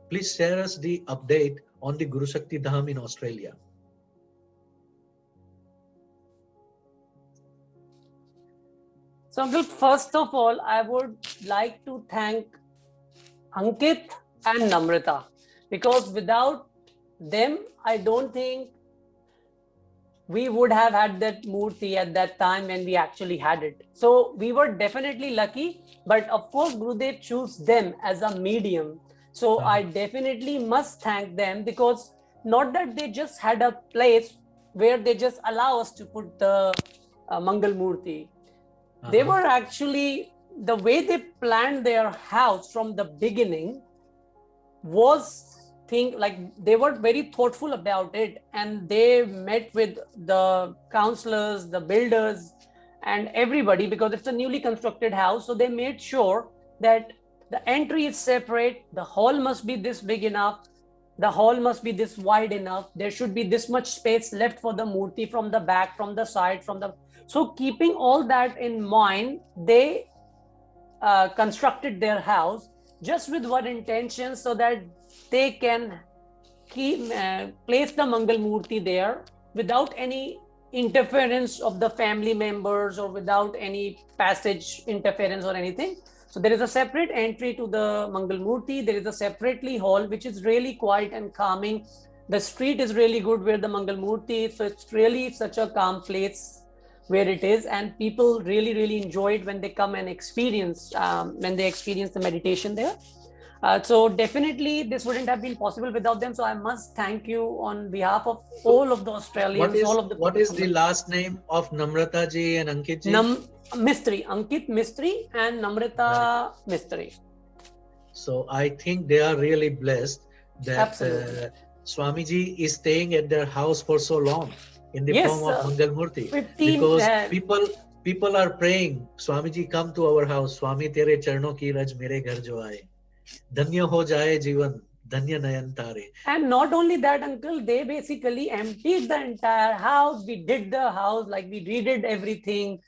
please share us the update on the Guru Shakti Dham in Australia. So, Uncle, first of all, I would like to thank Ankit and Namrata, because without them, I don't think we would have had that Murti at that time when we actually had it. So we were definitely lucky, but of course Gurudev chose them as a medium. So I definitely must thank them, because not that they just had a place where they just allow us to put the Mangal Murti. They were actually, the way they planned their house from the beginning was they were very thoughtful about it, and they met with the counselors, the builders, and everybody, because it's a newly constructed house. So they made sure that the entry is separate, the hall must be this big enough, the hall must be this wide enough, there should be this much space left for the Murti from the back, from the side, so keeping all that in mind, they constructed their house just with one intention, so that they can place the Mangal Murti there without any interference of the family members, or without any passage interference or anything. So there is a separate entry to the Mangal Murti. There is a separately hall, which is really quiet and calming. The street is really good where the Mangal Murti is. So it's really such a calm place where it is, and people really enjoy it when they come and experience the meditation there. So definitely this wouldn't have been possible without them. So I must thank you on behalf of all of the Australians. What is the last name of Namrata ji and Ankit ji? Mistry, Ankit Mistry and Namrata Mistry. So I think they are really blessed that Swamiji is staying at their house for so long in the form of Mangal Murti. Because people are praying, Swamiji, come to our house. Swami tere charno ki raj mere ghar jo aaye. Dhanya ho jaye jivan, dhanya nayan tare. And not only that, Uncle, they basically emptied the entire house. We did the house, like we redid everything.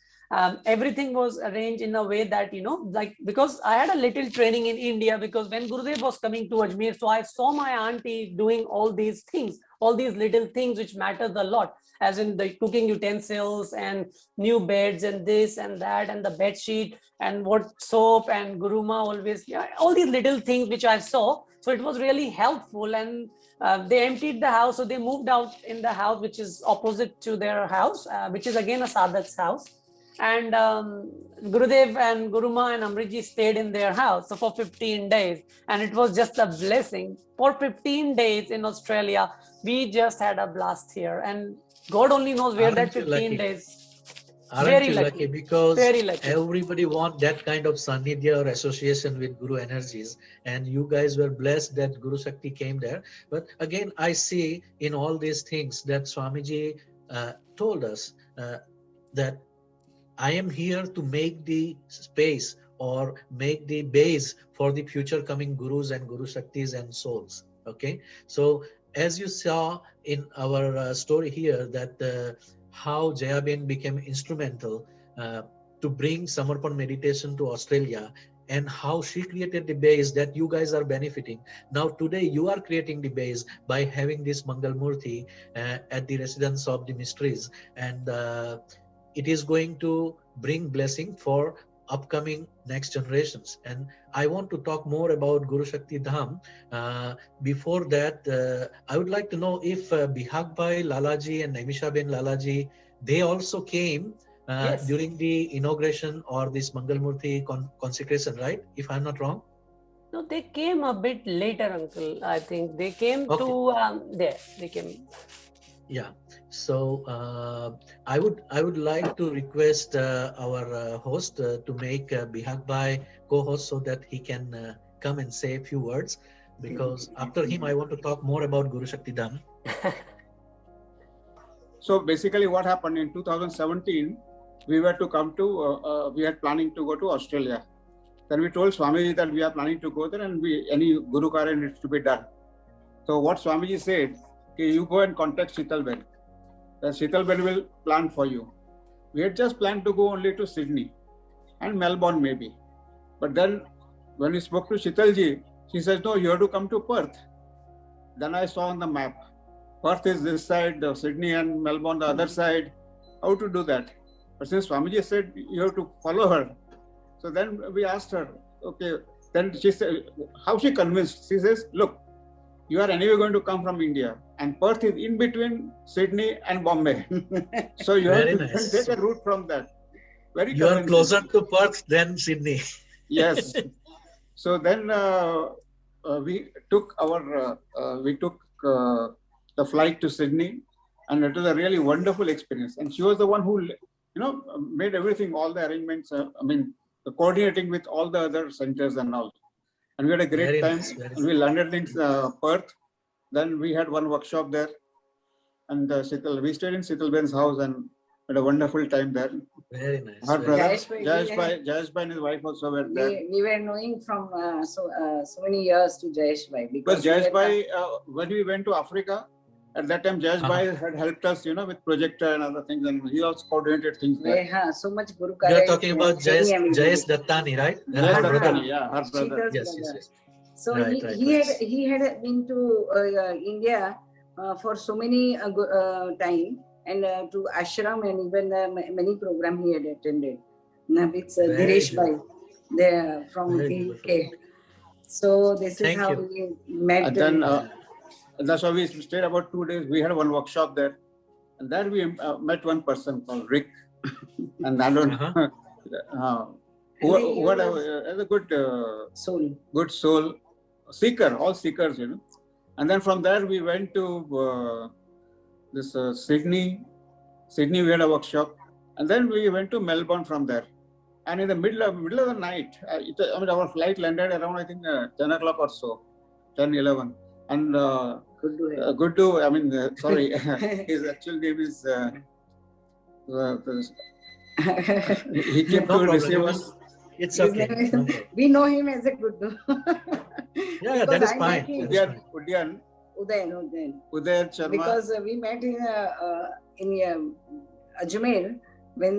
Everything was arranged in a way that, because I had a little training in India, because when Gurudev was coming to Ajmer, so I saw my auntie doing all these things, all these little things which matters a lot, as in the cooking utensils and new beds and this and that and the bed sheet and what soap and Guruma always, all these little things which I saw. So it was really helpful, and they emptied the house. So they moved out in the house which is opposite to their house, which is again a sadhak's house. And Gurudev and Guruma and Amriji stayed in their house for 15 days. And it was just a blessing. For 15 days in Australia, we just had a blast here. And God only knows where that 15 days. Aren't you lucky? Because everybody wants that kind of Sannidhya or association with Guru energies. And you guys were blessed that Guru Shakti came there. But again, I see in all these things that Swamiji told us that I am here to make the space or make the base for the future coming Gurus and Guru Shaktis and souls. Okay. So as you saw in our story here, that how Jayaben became instrumental to bring Samarpan meditation to Australia, and how she created the base that you guys are benefiting. Now today you are creating the base by having this Mangal Murti at the residence of the mysteries, and it is going to bring blessing for upcoming next generations. And I want to talk more about Guru Shakti Dham. Before that, I would like to know if Bihag Bhai Lalaji and Naimisha Ben Lalaji, they also came during the inauguration or this Mangal Murti consecration, right? If I'm not wrong. No, they came a bit later, Uncle. I think they came to there. They came. Yeah. So I would like to request our host to make Bihag Bhai co-host so that he can come and say a few words, because after him I want to talk more about Guru Shakti Dham. So basically what happened in 2017, we were to come to, we had planning to go to Australia. Then we told Swamiji that we are planning to go there, and any Guru Karya needs to be done. So what Swamiji said, okay, you go and contact Sheetal Ben. Sheetal Ben will plan for you. We had just planned to go only to Sydney and Melbourne maybe. But then when we spoke to Sheetal ji, She says, no, you have to come to Perth. Then I saw on the map, Perth is this side, Sydney and Melbourne the other side. How to do that? But since Swamiji said you have to follow her, so then we asked her, okay. Then she said, how she convinced? She says, look, you are anyway going to come from India, and Perth is in between Sydney and Bombay. So you have to take a route from that. Very you are closer to Perth than Sydney. Yes. So then we took the flight to Sydney, and it was a really wonderful experience. And she was the one who, made everything, all the arrangements. The coordinating with all the other centers and all. And we had a great time. And we landed in Perth. Then we had one workshop there, and we stayed in Sitalben's house and had a wonderful time there. Very nice. Her brother, Jayesh and his wife also were there. We were knowing from so many years to Jayesh Bhai. Because Jayesh Bhai, when we went to Africa, at that time Jayesh Bhai had helped us, with projector and other things, and he also coordinated things there. So much Guru You are talking about Jayesh Dattani, right? Jayesh Dattani, yeah, her brother. Yes. So he had been to India for so many time, and to ashram, and even many program he had attended with Dinesh Bhai there from UK. So this is how we met. And then that's why we stayed about 2 days. We had one workshop there, and there we met one person called Rick, and I don't know who had a good soul seeker, all seekers, And then from there we went to this Sydney. Sydney we had a workshop, and then we went to Melbourne from there. And in the middle of the night, our flight landed around, I think, 10 o'clock or so, 10, 11. And sorry, his actual name is, he came to receive us. It's okay. We know him as a Guddu. Yeah, that is fine. Udayan Sharma. Because we met in Ajmer when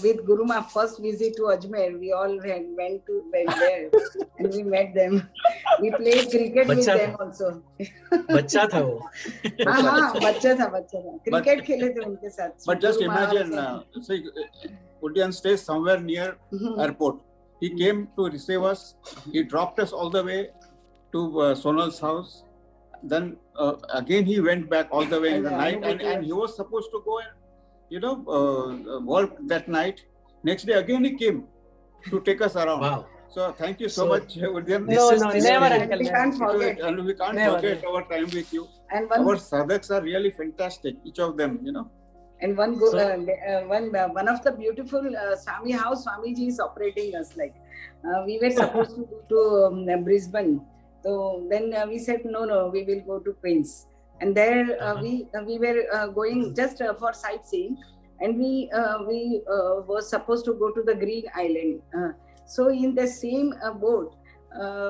with Guruma first visit to Ajmer. We all went there and we met them. We played cricket with them also. बच्चा था वो. बच्चा था. Cricket खेले थे उनके साथ. But just imagine, Udayan stays somewhere near airport. He came to receive us. He dropped us all the way to Sonal's house. Then again he went back all the way in the night, and he was supposed to go and work that night. Next day again he came to take us around. Wow. So thank you so much, Udayan. Never, Uncle. We can't forget. And we can't forget our time with you. And our sadhaks are really fantastic, each of them, And one of the beautiful Swami house Swamiji is operating us like. We were supposed to go to Brisbane. So then we said, no, we will go to Queens. And there we were going just for sightseeing. And we were supposed to go to the Green Island. So in the same boat,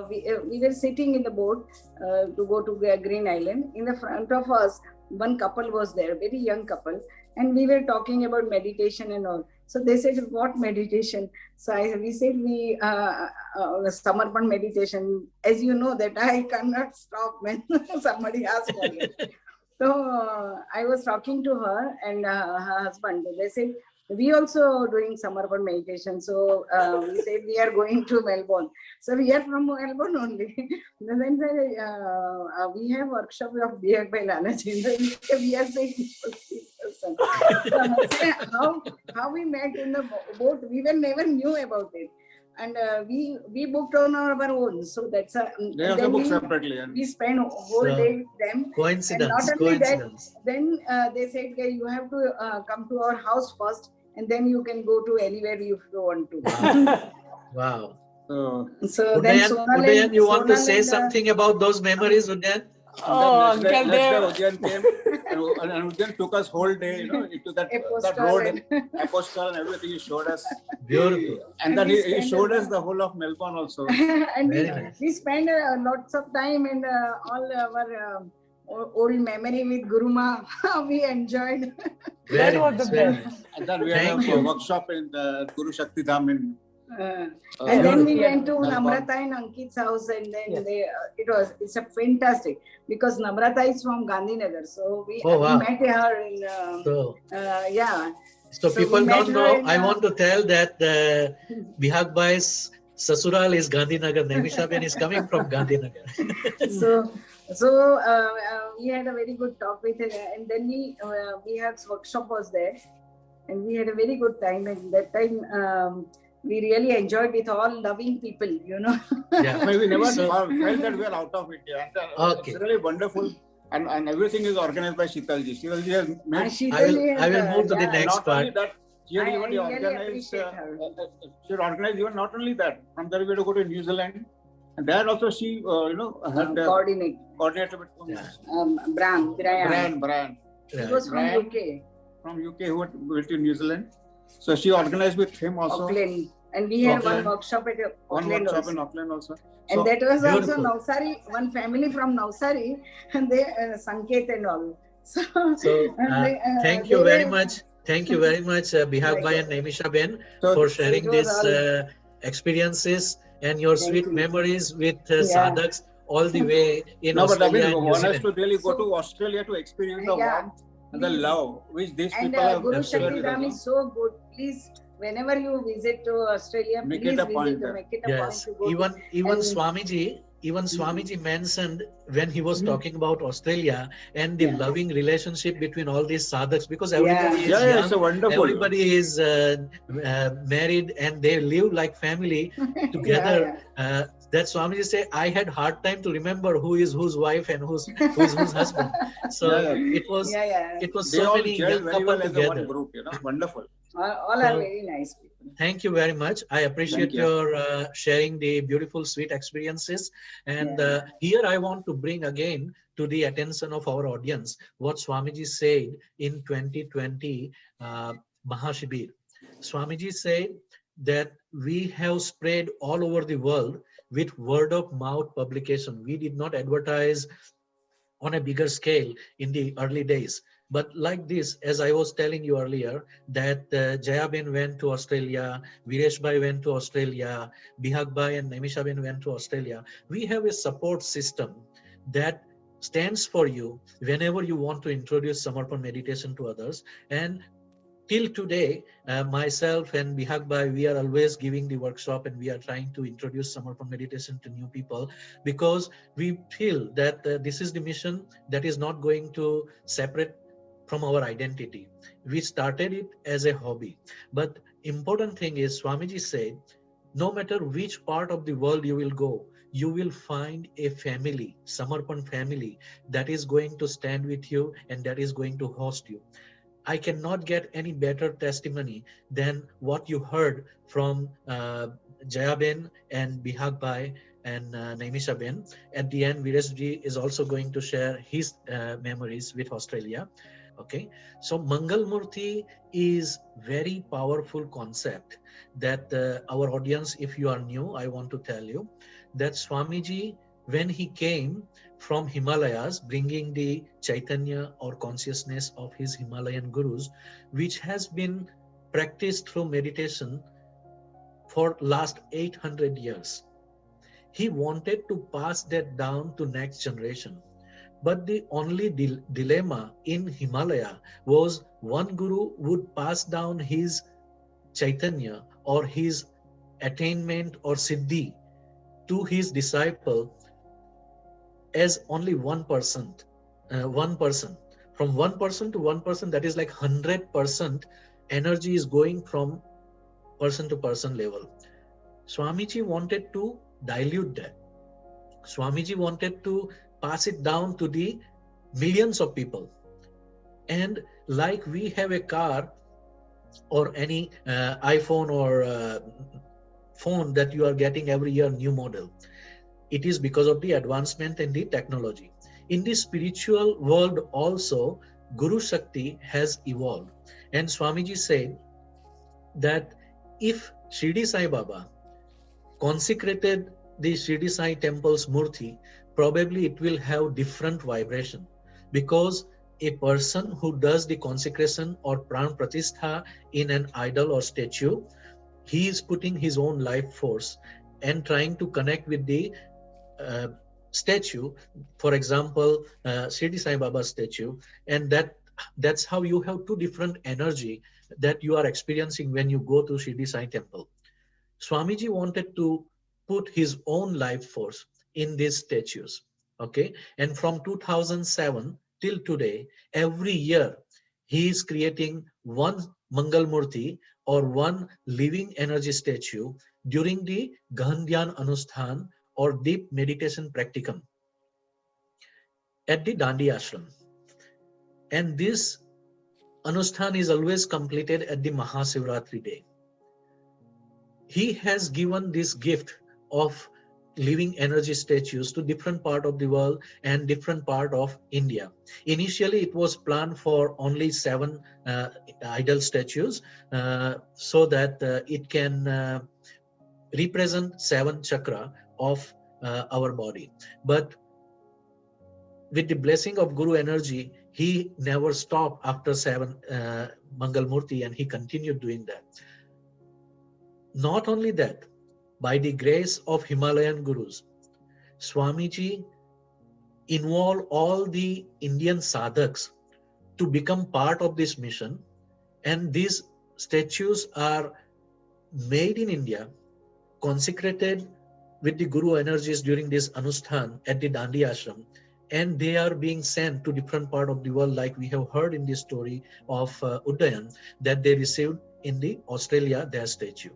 we were sitting in the boat to go to Green Island. In the front of us, one couple was there, very young couple. And we were talking about meditation and all. So they said, what meditation? So we said, Samarpan meditation. As you know that I cannot stop when somebody asks for it. So I was talking to her and her husband. They said, we also doing Samarpan meditation. So we said, we are going to Melbourne. So we are from Melbourne only. Then we have workshop of Bhai Lalaji. We are saying, how we met in the boat, we never knew about it. And we booked on our own. So that's they also booked separately. We spent a whole day with them. Coincidence. And not only that, then they said, you have to come to our house first, and then you can go to anywhere you want to. Wow. So then Udayan, you want to say something about those memories, Udayan? Oh, Udayan came and Udayan took us whole day, into that road and Apostle and everything he showed us. Beautiful. And then he showed us the whole of Melbourne also. And we spent lots of time and all our old memory with Guruma. We enjoyed. That was the best. And then we had a workshop in the Guru Shakti Dham in And then we went to Samarpan. Namrata and Ankit's house, and then Yes. it's a fantastic, because Namrata is from Gandhinagar, so we wow. met her in yeah. So people we met don't her know. in, I want to tell that Bihag Bhai's Sasural is Gandhinagar. Naimishaben is coming from Gandhinagar. so we had a very good talk with her, and then we had workshop was there, and we had a very good time. And that time we really enjoyed with all loving people, you know. Yeah. We never felt that we are out of India. And, Okay. it's really wonderful. And everything is organized by Sheetalji. Sheetalji has made. I will move to the next not part. only that, she had I even really organized. appreciate her. She had organized even not only that. From there we had to go to New Zealand, and there also she had coordinated with Brian. He was from Brian. UK. From UK, who had built in New Zealand. So she organized with him also. Auckland. And we had Auckland. one workshop at One Auckland workshop also. in Auckland also. And So, that was also beautiful. Navsari, one family from Navsari, and they Sanket and all. So Thank you very much. Thank you very much, Bihag Bhai and Naimishaben, for sharing these experiences and your sweet memories with sadhaks all the way in Australia and New want us Zealand. to really go to Australia to experience the warmth and the love which these and people have. Guru Shakti Dham is so good. Please, whenever you visit to Australia, Make please it a point. make it a point Yes, to go. even Swamiji mentioned when he was talking about Australia and the loving relationship between all these sadhaks, because everybody is young, it's a wonderful. everybody is married, and they live like family together. That Swamiji say, I had hard time to remember who is whose wife and who's husband. So it was They so all many gel young very couple well as a together. one group, wonderful. All are very nice people. Thank you very much. I appreciate your sharing the beautiful, sweet experiences. And here I want to bring again to the attention of our audience what Swamiji said in 2020 Mahashibir. Swamiji said that we have spread all over the world with word of mouth publication. We did not advertise on a bigger scale in the early days. But like this, as I was telling you earlier, that Jayaben went to Australia, Viresh Bhai went to Australia, Bihag Bhai and Naimishaben went to Australia. We have a support system that stands for you whenever you want to introduce Samarpan meditation to others. And till today, myself and Bihag Bhai, we are always giving the workshop, and we are trying to introduce Samarpan meditation to new people, because we feel that this is the mission that is not going to separate from our identity. We started it as a hobby, but important thing is Swamiji said, no matter which part of the world you will go, you will find a family, Samarpan family, that is going to stand with you and that is going to host you. I cannot get any better testimony than what you heard from Jayaben and Bihag Bhai and Naimishaben. At the end, Vireshji is also going to share his memories with Australia. Okay, so Mangal Murti is very powerful concept that our audience, if you are new, I want to tell you that Swamiji, when he came from Himalayas, bringing the Chaitanya or consciousness of his Himalayan gurus, which has been practiced through meditation for last 800 years. He wanted to pass that down to next generation. But the only dilemma in Himalaya was one guru would pass down his Chaitanya or his attainment or Siddhi to his disciple as only one person. From one person to one person, that is like 100% energy is going from person to person level. Swamiji wanted to dilute that. Swamiji wanted to pass it down to the millions of people. And like we have a car or any iPhone or phone that you are getting every year, new model, it is because of the advancement in the technology. In the spiritual world also, Guru Shakti has evolved. And Swamiji said that if Shirdi Sai Baba consecrated the Shirdi Sai temple's Murti, probably it will have different vibration, because a person who does the consecration or pran pratishtha in an idol or statue, he is putting his own life force and trying to connect with the statue, for example, Shirdi Sai Baba statue, and that's how you have two different energy that you are experiencing when you go to Shirdi Sai temple. Swamiji wanted to put his own life force in these statues. Okay, and from 2007 till today, every year he is creating one Mangal Murti or one living energy statue during the Gandhyan Anusthan or deep meditation practicum at the Dandi ashram. And this Anusthan is always completed at the Mahashivratri day. He has given this gift of living energy statues to different part of the world and different part of India. Initially, it was planned for only 7 idol statues so that it can represent 7 chakra of our body. But with the blessing of Guru energy, he never stopped after 7 Mangal Murti, and he continued doing that. Not only that, by the grace of Himalayan Gurus, Swamiji involved all the Indian sadhaks to become part of this mission, and these statues are made in India, consecrated with the Guru energies during this Anusthan at the Dandi ashram, and they are being sent to different part of the world, like we have heard in this story of Uddayan, that they received in the Australia their statue.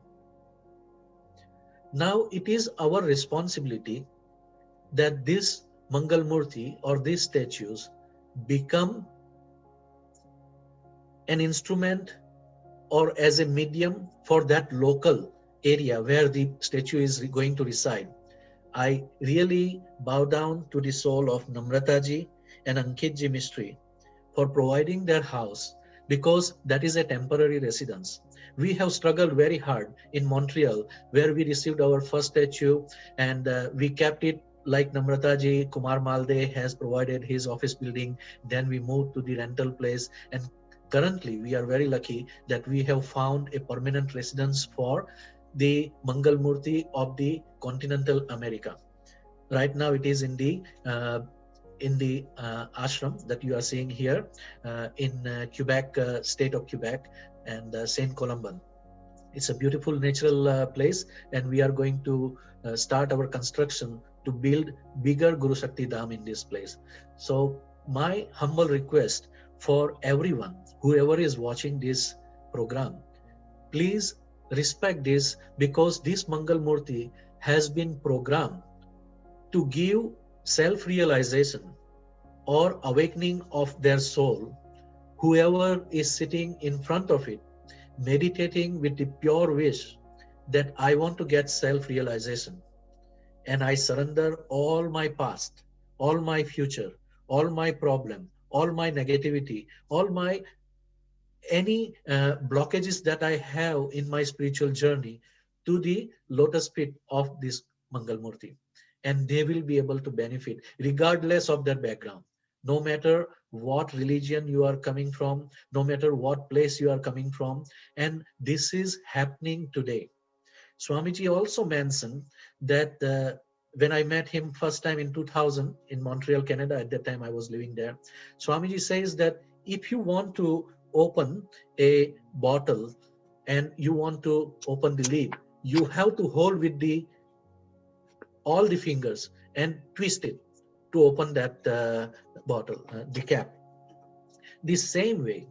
Now it is our responsibility that this Mangal Murti or these statues become an instrument or as a medium for that local area where the statue is going to reside. I really bow down to the soul of Namrata ji and Ankit ji Mistry for providing their house, because that is a temporary residence. We have struggled very hard in Montreal, where we received our first statue, and we kept it like Namrata ji. Kumar Malde has provided his office building. Then we moved to the rental place, and currently we are very lucky that we have found a permanent residence for the Mangal Murti of the continental America. Right now it is in the ashram that you are seeing here in Quebec, state of Quebec, and Saint Columban. It's a beautiful natural place, and we are going to start our construction to build bigger Guru Shakti Dham in this place. So my humble request for everyone, whoever is watching this program, please respect this, because this Mangal Murti has been programmed to give self-realization or awakening of their soul. Whoever is sitting in front of it, meditating with the pure wish that I want to get self-realization, and I surrender all my past, all my future, all my problem, all my negativity, all my any blockages that I have in my spiritual journey to the lotus feet of this Mangal Murti, and they will be able to benefit regardless of their background. No matter what religion you are coming from, no matter what place you are coming from, and this is happening today. Swamiji also mentioned that when I met him first time in 2000 in Montreal, Canada, at that time I was living there, Swamiji says that if you want to open a bottle and you want to open the lid, you have to hold with all the fingers and twist it to open that bottle, the cap. The same way,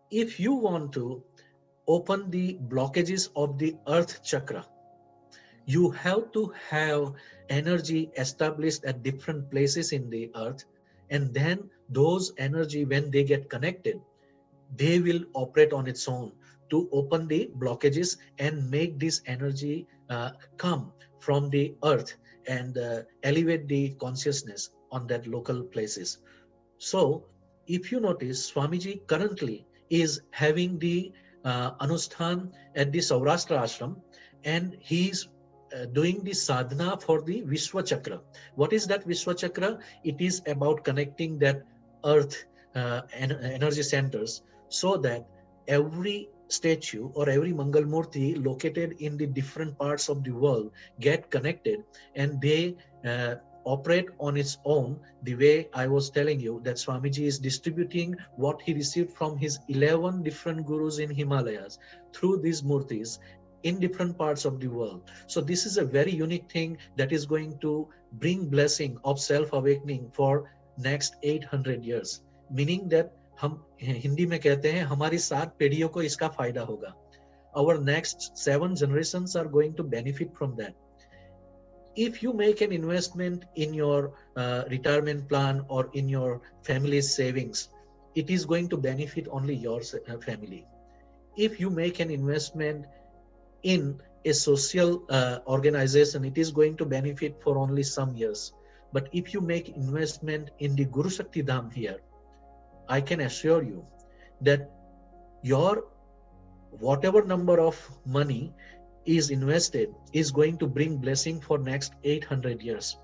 if you want to open the blockages of the earth chakra, you have to have energy established at different places in the earth, and then those energy, when they get connected, they will operate on its own to open the blockages and make this energy come from the earth and elevate the consciousness on that local places. So if you notice, Swamiji currently is having the Anusthan at the Saurashtra ashram, and he's doing the sadhana for the Vishwa Chakra. What is that Vishwa Chakra? It is about connecting that earth energy centers, so that every statue or every Mangal Murti located in the different parts of the world get connected, and they operate on its own, the way I was telling you that Swamiji is distributing what he received from his 11 different gurus in Himalayas through these murtis in different parts of the world. So this is a very unique thing that is going to bring blessing of self-awakening for next 800 years, meaning that हम हिंदी में कहते हैं हमारी 7 पीढ़ियों को इसका फायदा होगा. Our next 7 generations are going to benefit from that. If you make an investment in your retirement plan or in your family's savings, it is going to benefit only your family. If you make an investment in a social organization, it is going to benefit for only some years. But if you make investment in the Guru Shakti Dham here, I can assure you that your whatever number of money is invested is going to bring blessing for next 800 years.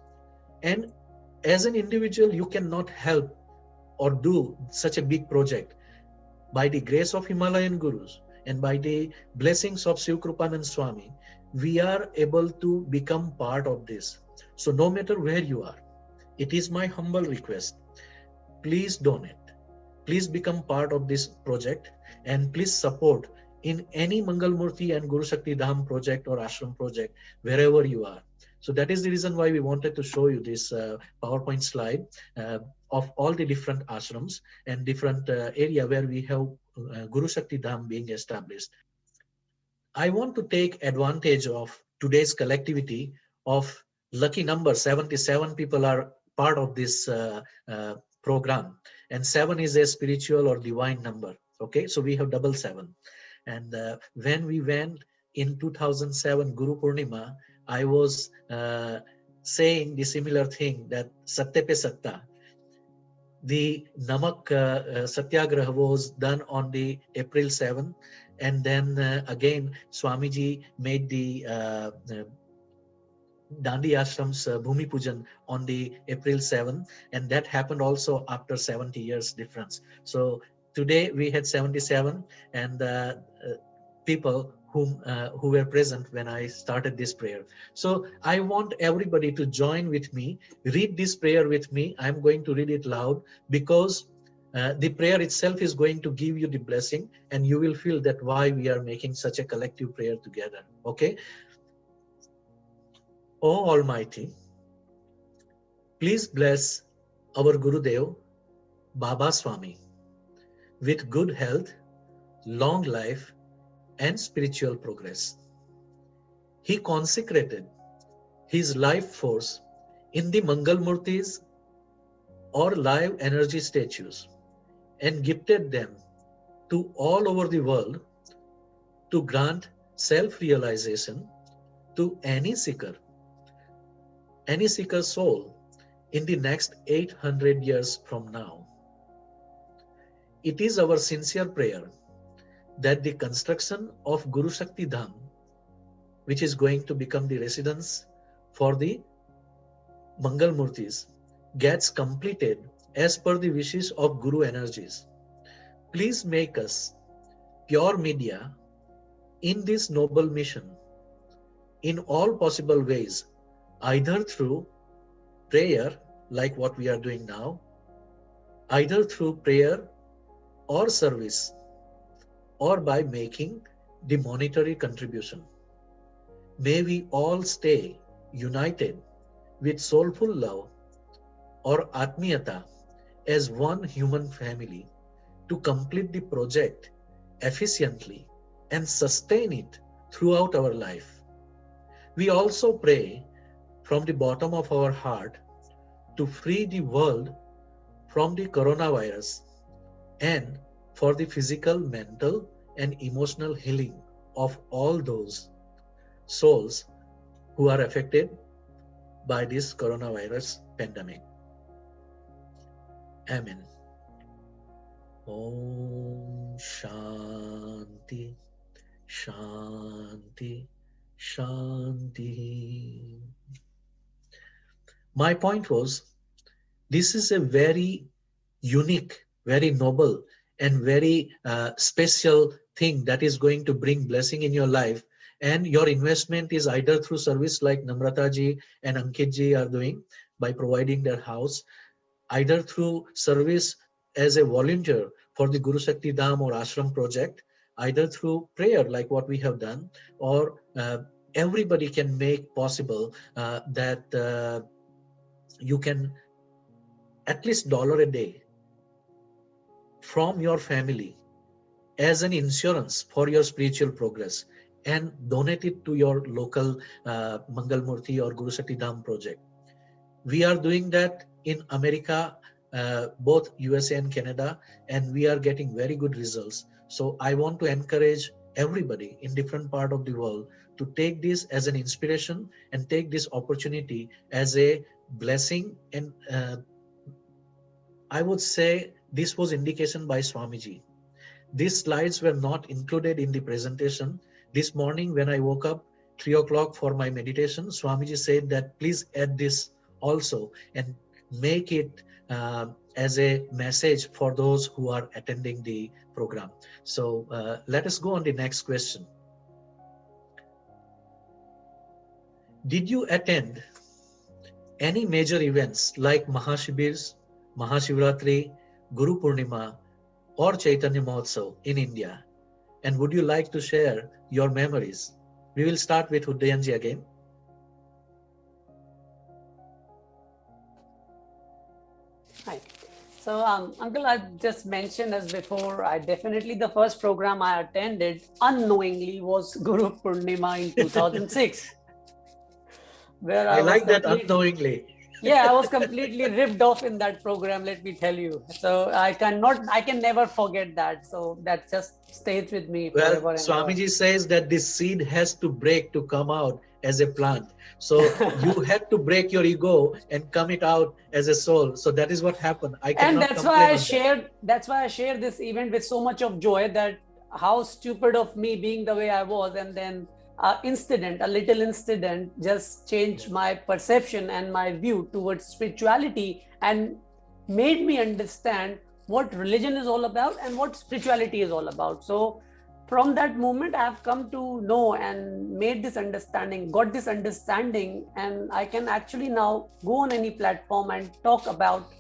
And as an individual, you cannot help or do such a big project. By the grace of Himalayan Gurus and by the blessings of Shiv Krupanand Swami, we are able to become part of this. So no matter where you are, it is my humble request, please donate. Please become part of this project and please support in any Mangal Murti and Guru Shakti Dham project or ashram project, wherever you are. So that is the reason why we wanted to show you this PowerPoint slide of all the different ashrams and different area where we have Guru Shakti Dham being established. I want to take advantage of today's collectivity of lucky number. 77 people are part of this program, and 7 is a spiritual or divine number. Okay, so we have double 7. And when we went in 2007 Guru Purnima, I was saying the similar thing, that Satya pe Satta. The Namak Satyagraha was done on the April 7th, and then again Swamiji made the Dandi Ashram's Bhumi Pujan on the April 7th, and that happened also after 70 years difference. So today we had 77 and people who were present when I started this prayer. So I want everybody to join with me, read this prayer with me. I'm going to read it loud because the prayer itself is going to give you the blessing, and you will feel that why we are making such a collective prayer together. Okay. O Almighty, please bless our Gurudev, Baba Swami, with good health, long life, and spiritual progress. He consecrated his life force in the Mangal Murtis or live energy statues and gifted them to all over the world to grant self-realization to any seeker's soul in the next 800 years from now. It is our sincere prayer that the construction of Guru Shakti Dham, which is going to become the residence for the Mangal Murtis, gets completed as per the wishes of Guru energies. Please make us pure media in this noble mission in all possible ways, either through prayer, like what we are doing now, either through prayer or service, or by making the monetary contribution. May we all stay united with soulful love or Atmiyata as one human family to complete the project efficiently and sustain it throughout our life. We also pray from the bottom of our heart to free the world from the coronavirus and for the physical, mental, and emotional healing of all those souls who are affected by this coronavirus pandemic. Amen. Om Shanti, Shanti, Shanti. My point was, this is a very unique, very noble, and very special thing that is going to bring blessing in your life, and your investment is either through service like Namrata ji and Ankit ji are doing by providing their house, either through service as a volunteer for the Guru Shakti Dham or Ashram project, either through prayer like what we have done, or everybody can make possible that you can at least $1 a day from your family as an insurance for your spiritual progress and donate it to your local Mangal Murti or Guru Shakti Dham project. We are doing that in America, both USA and Canada, and we are getting very good results. So I want to encourage everybody in different part of the world to take this as an inspiration and take this opportunity as a blessing. And I would say this was indication by Swamiji. These slides were not included in the presentation. This morning when I woke up 3 o'clock for my meditation, Swamiji said that please add this also and make it as a message for those who are attending the program. So let us go on the next question. Did you attend any major events like Mahashibhirs, Mahashivratri, Guru Purnima, or Chaitanya Mahotsav in India? And would you like to share your memories? We will start with Uddayanji again. Hi. So, Uncle, I just mentioned as before, the first program I attended unknowingly was Guru Purnima in 2006. Where I like that unknowingly. Yeah, I was completely ripped off in that program, let me tell you. So I can never forget that. So that just stays with me forever. Well, Swamiji says that this seed has to break to come out as a plant. So you had to break your ego and come it out as a soul. So that is what happened. And that's why I shared this event with so much of joy, that how stupid of me being the way I was, and then a little incident just changed my perception and my view towards spirituality and made me understand what religion is all about and what spirituality is all about. So from that moment, I have come to know and got this understanding, and I can actually now go on any platform and talk about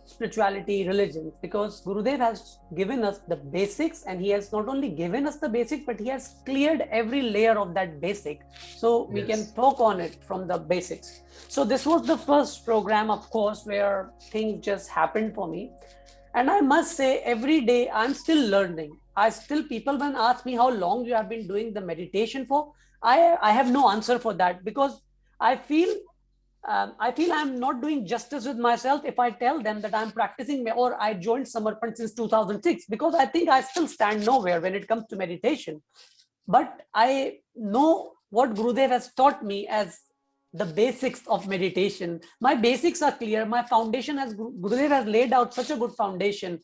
spirituality, religion, because Gurudev has given us the basics, and he has not only given us the basics, but he has cleared every layer of that basic. So we can talk on it from the basics. So this was the first program, of course, where things just happened for me. And I must say, every day I'm still learning. People when ask me how long you have been doing the meditation for, I have no answer for that, because I feel I'm not doing justice with myself if I tell them that I'm practicing or I joined Samarpan since 2006, because I think I still stand nowhere when it comes to meditation. But I know what Gurudev has taught me as the basics of meditation. My basics are clear. My foundation, as Gurudev has laid out such a good foundation.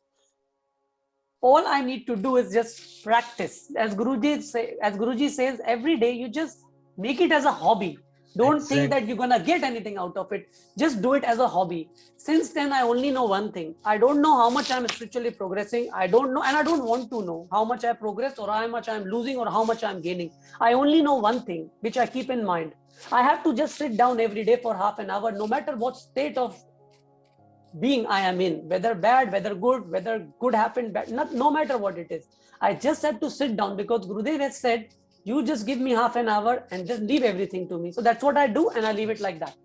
All I need to do is just practice. As Guruji says, every day you just make it as a hobby. Don't think that you're going to get anything out of it. Just do it as a hobby. Since then, I only know one thing. I don't know how much I'm spiritually progressing. I don't know, and I don't want to know how much I progressed or how much I'm losing or how much I'm gaining. I only know one thing, which I keep in mind. I have to just sit down every day for half an hour, no matter what state of being I am in, whether bad, whether good happened, bad, no matter what it is. I just have to sit down, because Gurudev has said, you just give me half an hour and just leave everything to me. So that's what I do, and I leave it like that.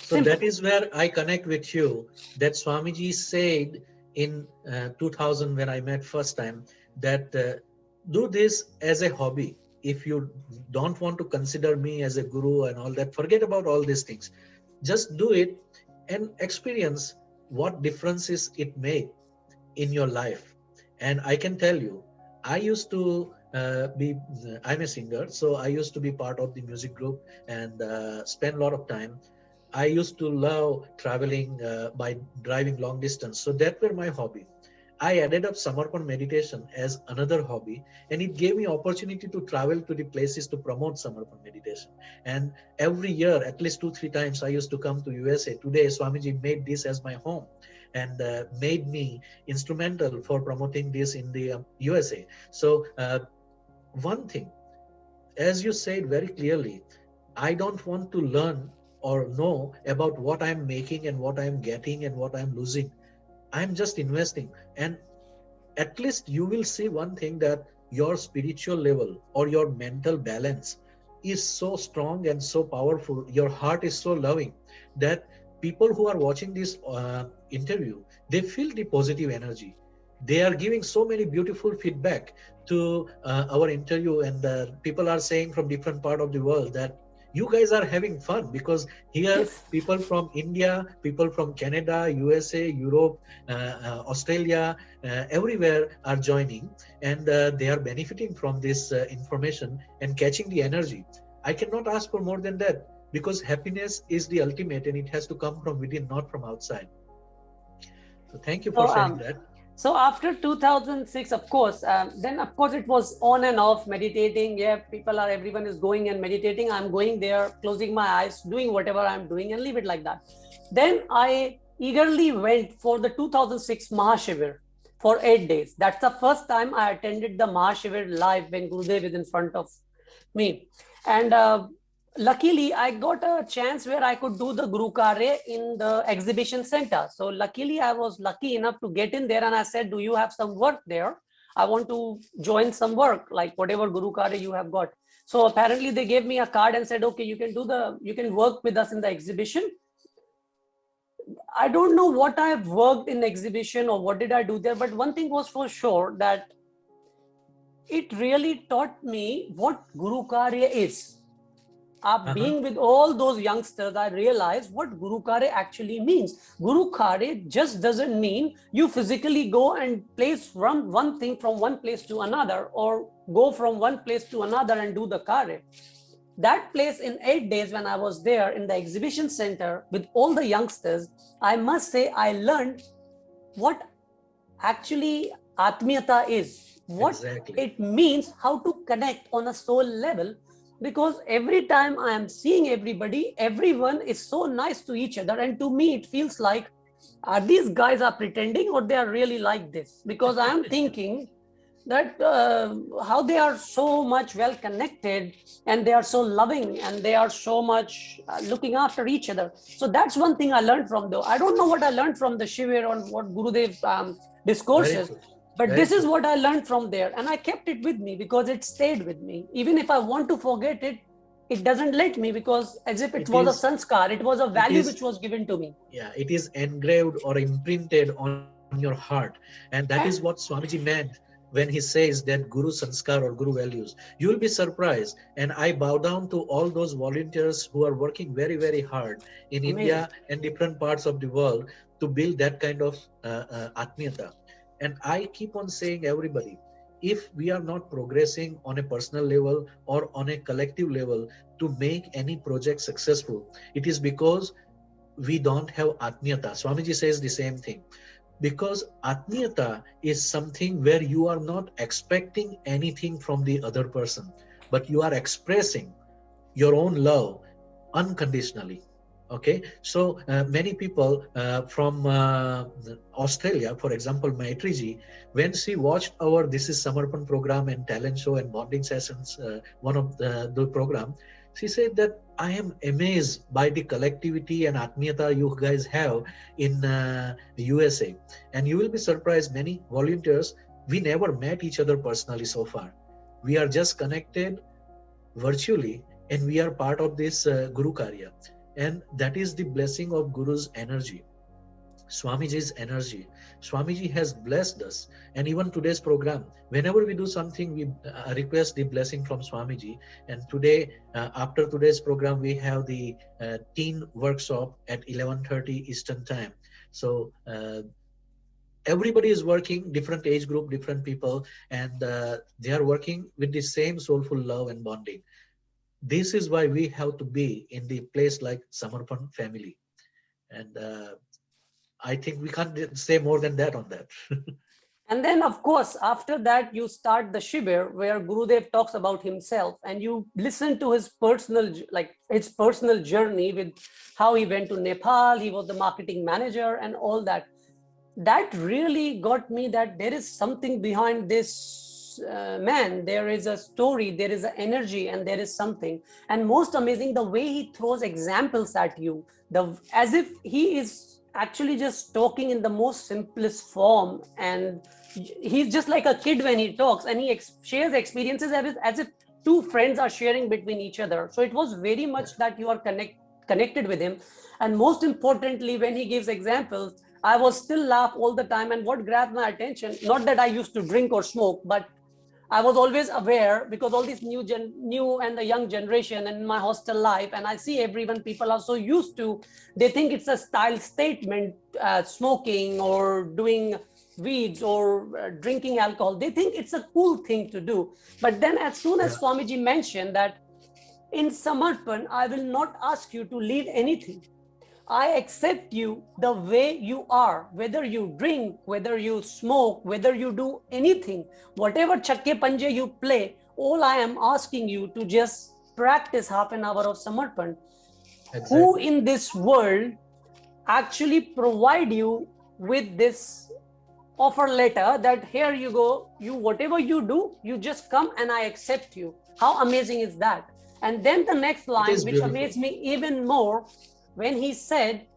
So Simple. That is where I connect with you. That Swamiji said in 2000 when I met first time, that do this as a hobby. If you don't want to consider me as a guru and all that, forget about all these things. Just do it and experience what differences it made in your life. And I can tell you, I used to I'm a singer, so I used to be part of the music group and spend a lot of time. I used to love traveling by driving long distance. So that were my hobby. I added up Samarpan meditation as another hobby, and it gave me opportunity to travel to the places to promote Samarpan meditation. And every year, at least 2-3 times, I used to come to USA. Today, Swamiji made this as my home. and made me instrumental for promoting this in the USA. So one thing, as you said very clearly, I don't want to learn or know about what I'm making and what I'm getting and what I'm losing. I'm just investing. And at least you will see one thing, that your spiritual level or your mental balance is so strong and so powerful. Your heart is so loving that people who are watching this interview, they feel the positive energy. They are giving so many beautiful feedback to our interview, and people are saying from different part of the world that you guys are having fun, because here Yes. people from India, people from Canada, USA, Europe, Australia, everywhere are joining, and they are benefiting from this information and catching the energy. I cannot ask for more than that, because happiness is the ultimate and it has to come from within, not from outside. So thank you for sharing that. So after 2006, of course, then of course it was on and off meditating. Yeah, everyone is going and meditating. I'm going there, closing my eyes, doing whatever I'm doing, and leave it like that. Then I eagerly went for the 2006 Mahashivir for 8 days. That's the first time I attended the Mahashivir live when Gurudev is in front of me. And luckily, I got a chance where I could do the Guru Karya in the exhibition center. So luckily, I was lucky enough to get in there, and I said, do you have some work there? I want to join some work, like whatever Guru Karya you have got. So apparently they gave me a card and said, okay, you can work with us in the exhibition. I don't know what I have worked in exhibition or what did I do there, but one thing was for sure, that it really taught me what Guru Karya is. Being with all those youngsters, I realized what Guru Karya actually means. Guru Karya just doesn't mean you physically go and place from one thing from one place to another, or go from one place to another and do the Karya. That place in 8 days when I was there in the exhibition center with all the youngsters, I must say I learned what actually Atmiyata is, what it means, how to connect on a soul level. Because every time I am seeing everybody, everyone is so nice to each other. And to me, it feels like, are these guys are pretending or they are really like this? Because I am thinking that how they are so much well connected, and they are so loving, and they are so much looking after each other. So that's one thing I learned from though. I don't know what I learned from the Shivir on what Gurudev discourses. But this is what I learned from there, and I kept it with me because it stayed with me. Even if I want to forget it, it doesn't let me, because as if it was a sanskar, it was a value which was given to me. Yeah, it is engraved or imprinted on your heart. And that is what Swamiji meant when he says that Guru Sanskar or Guru values. You will be surprised. And I bow down to all those volunteers who are working very, very hard in India and different parts of the world to build that kind of Atmiyata. And I keep on saying, everybody, if we are not progressing on a personal level or on a collective level to make any project successful, it is because we don't have Atmiyata. Swamiji says the same thing. Because Atmiyata is something where you are not expecting anything from the other person, but you are expressing your own love unconditionally. Okay, so many people from Australia, for example, Maitriji, when she watched our This is Samarpan program and talent show and bonding sessions, one of the program, she said that I am amazed by the collectivity and Atmiyata you guys have in the USA. And you will be surprised, many volunteers, we never met each other personally so far. We are just connected virtually, and we are part of this Guru Karya. And that is the blessing of Guru's energy, Swamiji's energy. Swamiji has blessed us. And even today's program, whenever we do something, we request the blessing from Swamiji. And today, after today's program, we have the teen workshop at 11:30 Eastern time. So everybody is working, different age group, different people, and they are working with the same soulful love and bonding. This is why we have to be in the place like Samarpan family. And I think we can't say more than that on that. And then, of course, after that, you start the Shibir, where Gurudev talks about himself, and you listen to his personal journey with how he went to Nepal, he was the marketing manager and all that. that really got me that there is something behind this man. There is a story, there is an energy, and there is something. And most amazing, the way he throws examples at you, as if he is actually just talking in the most simplest form, and he's just like a kid when he talks, and he shares experiences as if two friends are sharing between each other. So it was very much that you are connected with him. And most importantly, when he gives examples, I was still laugh all the time. And what grabbed my attention, not that I used to drink or smoke, but I was always aware, because all this new and the young generation and my hostel life, and I see everyone, people are so used to, they think it's a style statement, smoking or doing weeds or drinking alcohol. They think it's a cool thing to do. But then as soon as Swamiji mentioned that in Samarpan, I will not ask you to leave anything. I accept you the way you are, whether you drink, whether you smoke, whether you do anything, whatever chakke panje you play, all I am asking you to just practice half an hour of Samarpan. Exactly. Who in this world actually provide you with this offer letter that here you go, you whatever you do, you just come and I accept you. How amazing is that? And then the next line, which amazed me even more, when he said,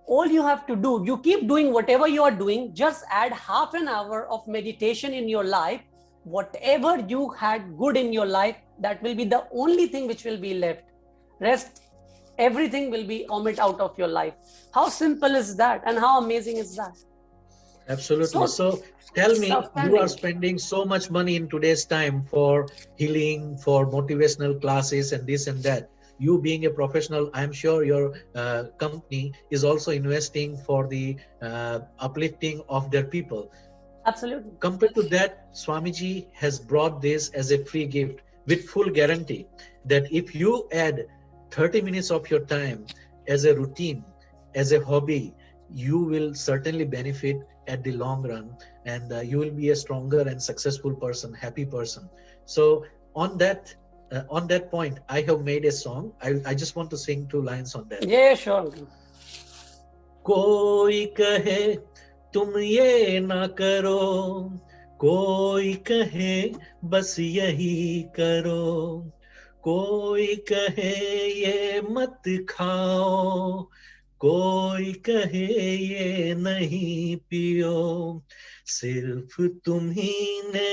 all you have to do, you keep doing whatever you are doing, just add half an hour of meditation in your life. Whatever you had good in your life, that will be the only thing which will be left. Rest, everything will be omit out of your life. How simple is that? And how amazing is that? Absolutely. So tell me, you are spending so much money in today's time for healing, for motivational classes and this and that. You being a professional, I'm sure your company is also investing for the uplifting of their people. Absolutely. Compared to that, Swamiji has brought this as a free gift with full guarantee that if you add 30 minutes of your time as a routine, as a hobby, you will certainly benefit at the long run, and you will be a stronger and successful person, happy person. So on that point, I have made a song. I just want to sing 2 lines on that. Yeah, sure. Koi kahe tum ye na karo, koi kahe bas yahi karo, koi kahe ye mat khao, कोई कहे ये नहीं पियो, सिर्फ तुम्ही ने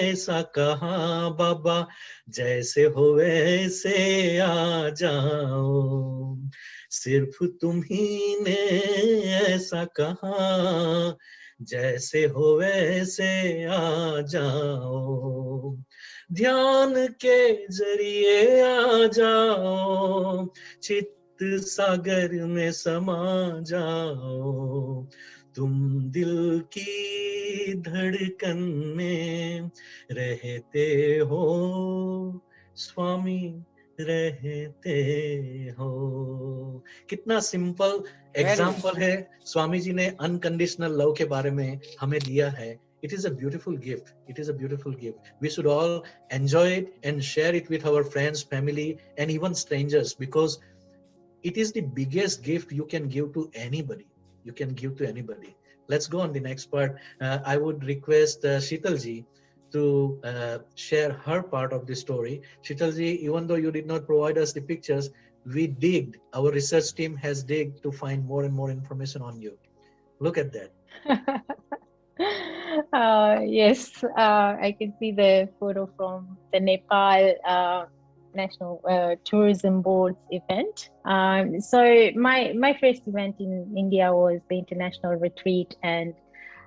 ऐसा कहा बाबा, जैसे हो वैसे आ जाओ, सिर्फ तुम्ही ने ऐसा कहा, जैसे हो वैसे आ जाओ, ध्यान के जरिए आ जाओ, चित्त सागर में समा जाओ, तुम दिल की धड़कन में रहते हो, स्वामी रहते हो. कितना सिंपल एग्जाम्पल है स्वामी जी ने अनकंडीशनल लव के बारे में हमें दिया है. It is a beautiful gift. It is a beautiful gift. We should all enjoy it and share it with our friends, family, and even strangers, because it is the biggest gift you can give to anybody. You can give to anybody. Let's go on the next part. I would request Sheetalji to share her part of the story. Sheetalji, even though you did not provide us the pictures, we digged, our research team has digged to find more and more information on you. Look at that. Yes, I can see the photo from the Nepal National Tourism Board's event. So my first event in India was the International Retreat, and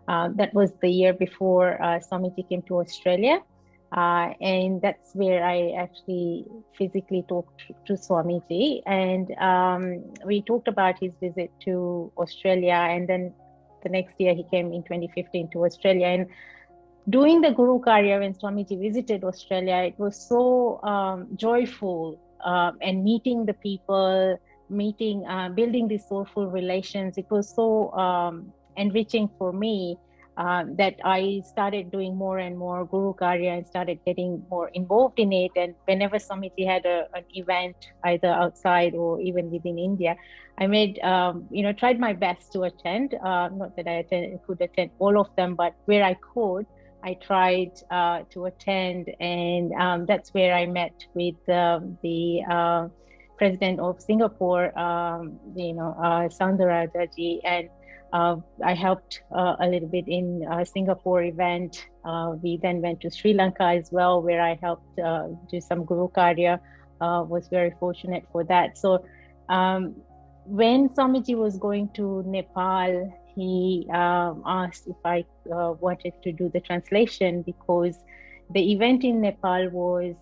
that was the year before Swamiji came to Australia. And that's where I actually physically talked to Swamiji, and we talked about his visit to Australia, and then the next year he came in 2015 to Australia. And doing the Guru Karya, when Swamiji visited Australia, it was so joyful, and meeting the people, building these soulful relations. It was so enriching for me, that I started doing more and more Guru Karya and started getting more involved in it. And whenever Swamiji had an event, either outside or even within India, I made, tried my best to attend. Not that I could attend all of them, but where I could, I tried to attend. And that's where I met with the president of Singapore, Soundarajaji, and I helped a little bit in Singapore event. We then went to Sri Lanka as well, where I helped do some Guru Karya. Was very fortunate for that. So when Swamiji was going to Nepal, he asked if I wanted to do the translation, because the event in Nepal was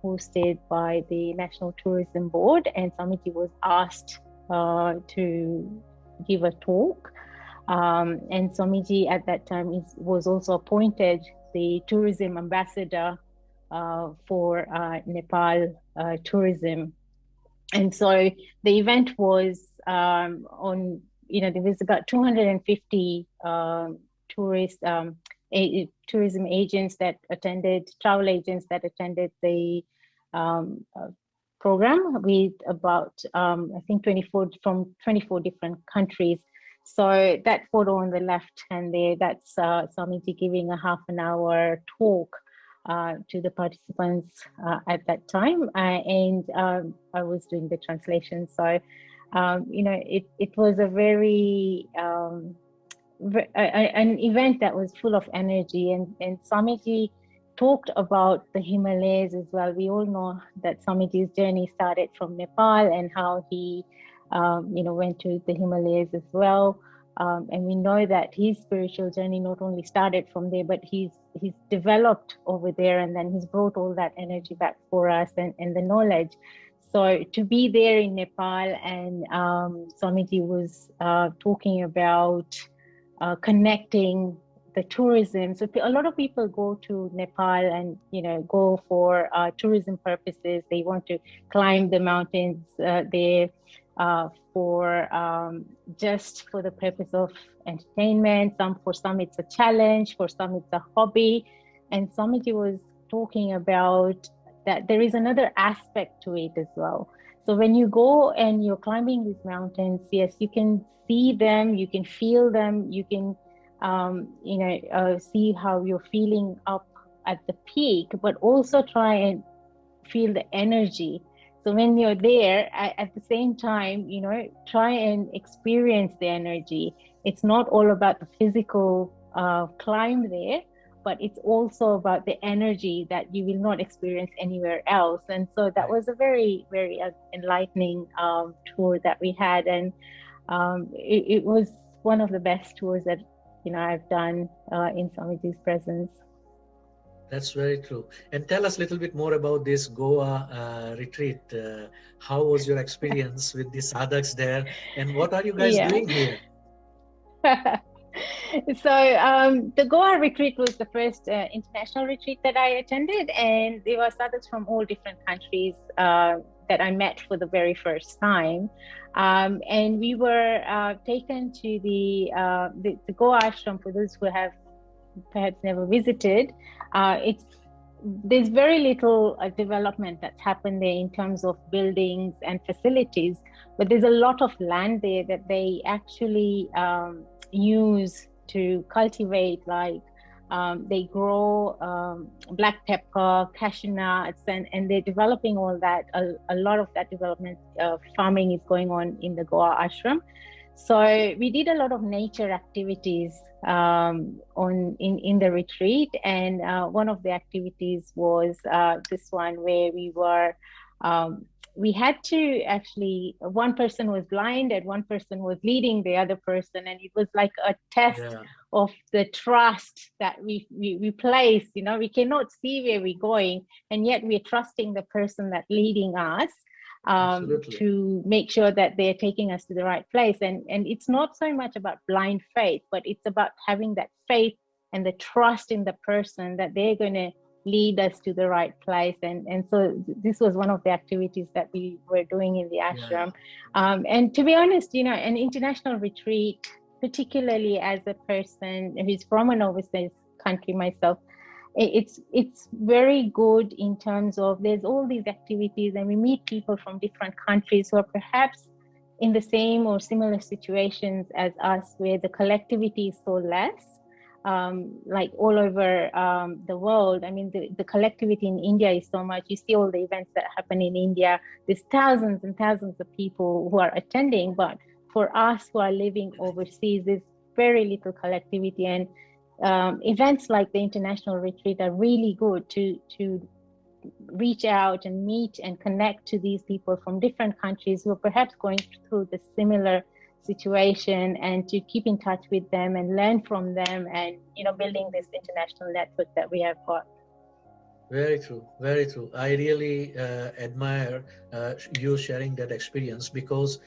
hosted by the National Tourism Board, and Swamiji was asked to give a talk. And Swamiji at that time was also appointed the tourism ambassador for Nepal tourism. And so the event was on, there was about 250 tourism agents that attended, travel agents that attended the program, with about, I think 24 from 24 different countries. So that photo on the left hand there, that's Swamiji giving a half an hour talk to the participants at that time. And I was doing the translation. So, it was a very, an event that was full of energy, and Swamiji talked about the Himalayas as well. We all know that Swamiji's journey started from Nepal, and how he went to the Himalayas as well. And we know that his spiritual journey not only started from there, but he's developed over there, and then he's brought all that energy back for us and the knowledge. So to be there in Nepal, and Swamiji was talking about connecting the tourism. So a lot of people go to Nepal and, go for tourism purposes. They want to climb the mountains there for just for the purpose of entertainment. For some it's a challenge, for some it's a hobby. And Swamiji was talking about that there is another aspect to it as well. So when you go and you're climbing these mountains, yes, you can see them, you can feel them, you can see how you're feeling up at the peak, but also try and feel the energy. So when you're there, at the same time, try and experience the energy. It's not all about the physical climb there, but it's also about the energy that you will not experience anywhere else. And so that was a very, very enlightening tour that we had. And it was one of the best tours that I've done in Swamiji's presence. That's very true. And tell us a little bit more about this Goa retreat. How was your experience with the sadhaks there, and what are you guys doing here? So the Goa retreat was the first international retreat that I attended, and there were sadhaks from all different countries that I met for the very first time. And we were taken to the Goa ashram. For those who have perhaps never visited, there's very little development that's happened there in terms of buildings and facilities, but there's a lot of land there that they actually use to cultivate, like they grow black pepper, cashew nuts, and they're developing all that. A lot of that development farming is going on in the Goa ashram. So we did a lot of nature activities in the retreat, and one of the activities was this one where we had to actually, one person was blind and one person was leading the other person, and it was like a test of the trust that we place. We cannot see where we're going, and yet we're trusting the person that's leading us to make sure that they're taking us to the right place. And it's not so much about blind faith, but it's about having that faith and the trust in the person that they're going to lead us to the right place. And so this was one of the activities that we were doing in the ashram. And to be honest, an international retreat particularly as a person who's from an overseas country myself, it's very good in terms of there's all these activities and we meet people from different countries who are perhaps in the same or similar situations as us, where the collectivity is so less. Like all over the world. I mean, the collectivity in India is so much. You see all the events that happen in India. There's thousands and thousands of people who are attending, but for us who are living overseas, there's very little collectivity. And events like the International Retreat are really good to reach out and meet and connect to these people from different countries who are perhaps going through the similar situation, and to keep in touch with them and learn from them, and building this international network that we have got. Very true, very true. I really admire you sharing that experience, because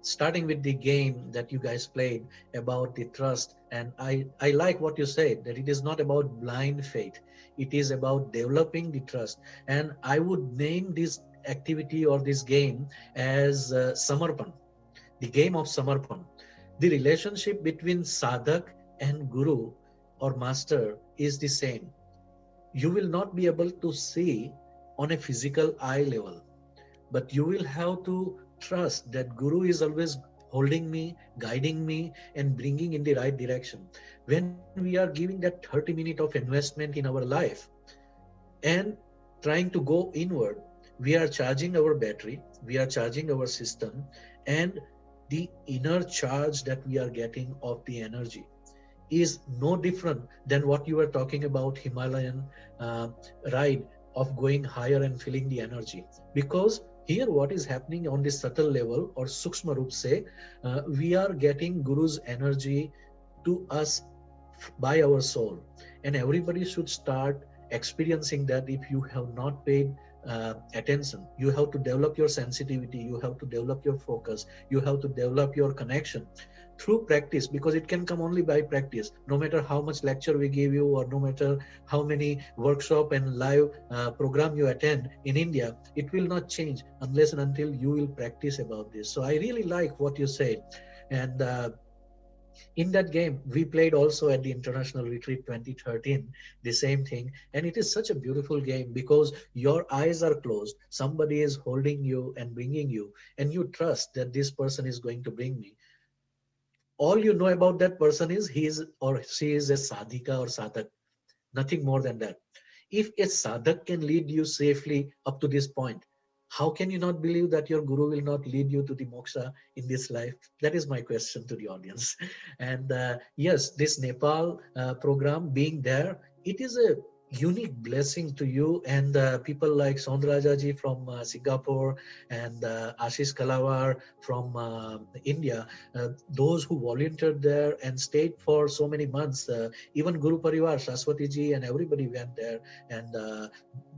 starting with the game that you guys played about the trust, and I like what you said, that it is not about blind faith, it is about developing the trust. And I would name this activity or this game as Samarpan, the game of Samarpan. The relationship between sadhak and guru or master is the same. You will not be able to see on a physical eye level, but you will have to trust that guru is always holding me, guiding me, and bringing in the right direction. When we are giving that 30 minutes of investment in our life and trying to go inward, we are charging our battery, we are charging our system, and the inner charge that we are getting of the energy is no different than what you were talking about Himalayan ride of going higher and feeling the energy. Because here what is happening on the subtle level or Sukshma Roop se, we are getting Guru's energy to us by our soul. And everybody should start experiencing that. If you have not paid attention, you have to develop your sensitivity, you have to develop your focus, you have to develop your connection through practice, because it can come only by practice. No matter how much lecture we give you, or no matter how many workshop and live program you attend in India, it will not change unless and until you will practice about this. So I really like what you said. And in that game, we played also at the International Retreat 2013, the same thing. And it is such a beautiful game, because your eyes are closed. Somebody is holding you and bringing you, and you trust that this person is going to bring me. All you know about that person is he is or she is a sadhika or sadhak, nothing more than that. If a sadhak can lead you safely up to this point, how can you not believe that your guru will not lead you to the moksha in this life? That is my question to the audience. And yes, this Nepal program being there, it is a unique blessing to you and people like Sondraja from Singapore and Ashish Kalawar from India, those who volunteered there and stayed for so many months. Even Guru Parivar, Shaswati ji and everybody went there and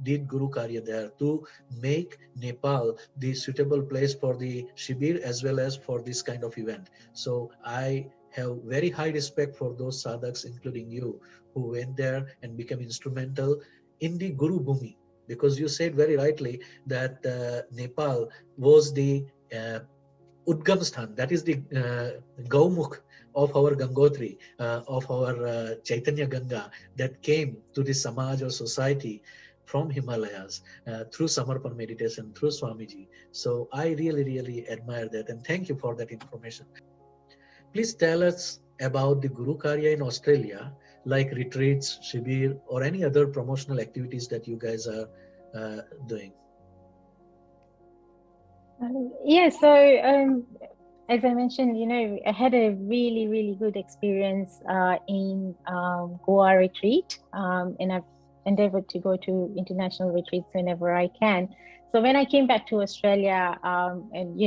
did Guru Karya there to make Nepal the suitable place for the Shibir as well as for this kind of event. So I have very high respect for those sadhaks, including you, who went there and became instrumental in the Guru Bhumi, because you said very rightly that Nepal was the Udgam Sthan, that is the Gaumukh of our Gangotri, of our Chaitanya Ganga, that came to the Samaj or society from Himalayas through Samarpan meditation, through Swamiji. So I really, really admire that, and thank you for that information. Please tell us about the Guru Karya in Australia, like retreats, Shibir, or any other promotional activities that you guys are doing. Yeah, so as I mentioned, I had a really, really good experience in Goa Retreat, and I've endeavored to go to international retreats whenever I can. So when I came back to Australia, and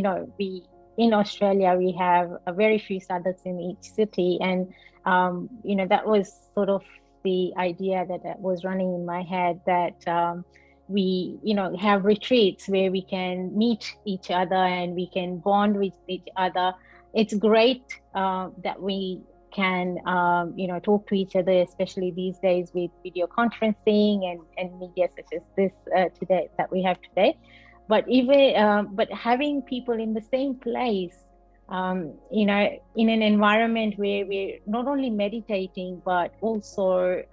in Australia, we have a very few sadhaks in each city. And, that was sort of the idea that was running in my head, that we, have retreats where we can meet each other and we can bond with each other. It's great that we can, talk to each other, especially these days with video conferencing and media such as this today that we have today. But even but having people in the same place in an environment where we're not only meditating, but also,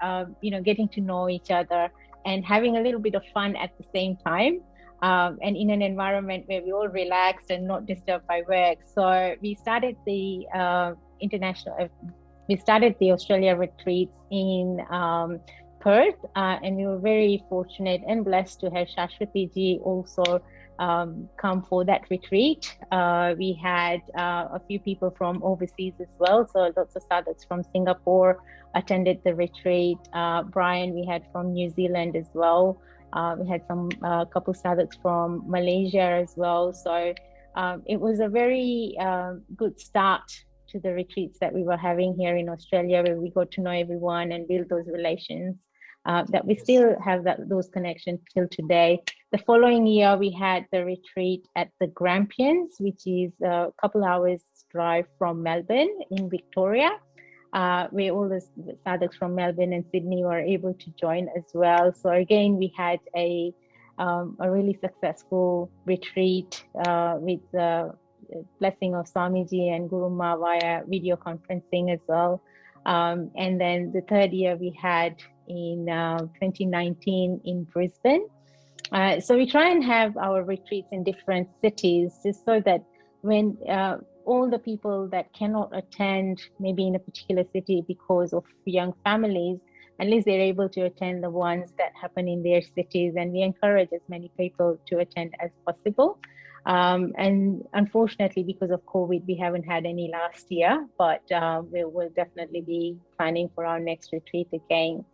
getting to know each other and having a little bit of fun at the same time. And in an environment where we're all relaxed and not disturbed by work. So we started the Australia retreats in Perth, and we were very fortunate and blessed to have Shashwati ji also come for that retreat. We had a few people from overseas as well, so lots of sadhaks from Singapore attended the retreat. Brian we had from New Zealand as well. We had some couple sadhaks from Malaysia as well. So it was a very good start to the retreats that we were having here in Australia, where we got to know everyone and build those relations. That we still have those connections till today. The following year, we had the retreat at the Grampians, which is a couple hours drive from Melbourne in Victoria, where all the sadhaks from Melbourne and Sydney were able to join as well. So again, we had a really successful retreat with the blessing of Swamiji and Guru Ma via video conferencing as well. And then the third year we had in 2019 in Brisbane. So we try and have our retreats in different cities, just so that when all the people that cannot attend maybe in a particular city because of young families, at least they're able to attend the ones that happen in their cities, and we encourage as many people to attend as possible. And unfortunately, because of COVID, we haven't had any last year, but we will definitely be planning for our next retreat again.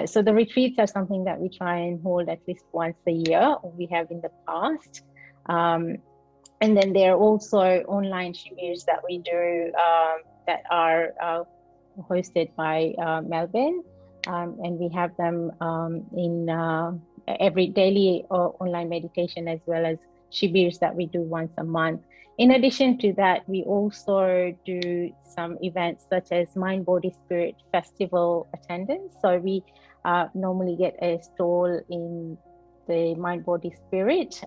So the retreats are something that we try and hold at least once a year, or we have in the past. And then there are also online shibirs that we do that are hosted by Melbourne. And we have them in every daily online meditation, as well as shibirs that we do once a month. In addition to that, we also do some events such as Mind, Body, Spirit Festival attendance. So we normally get a stall in the Mind, Body, Spirit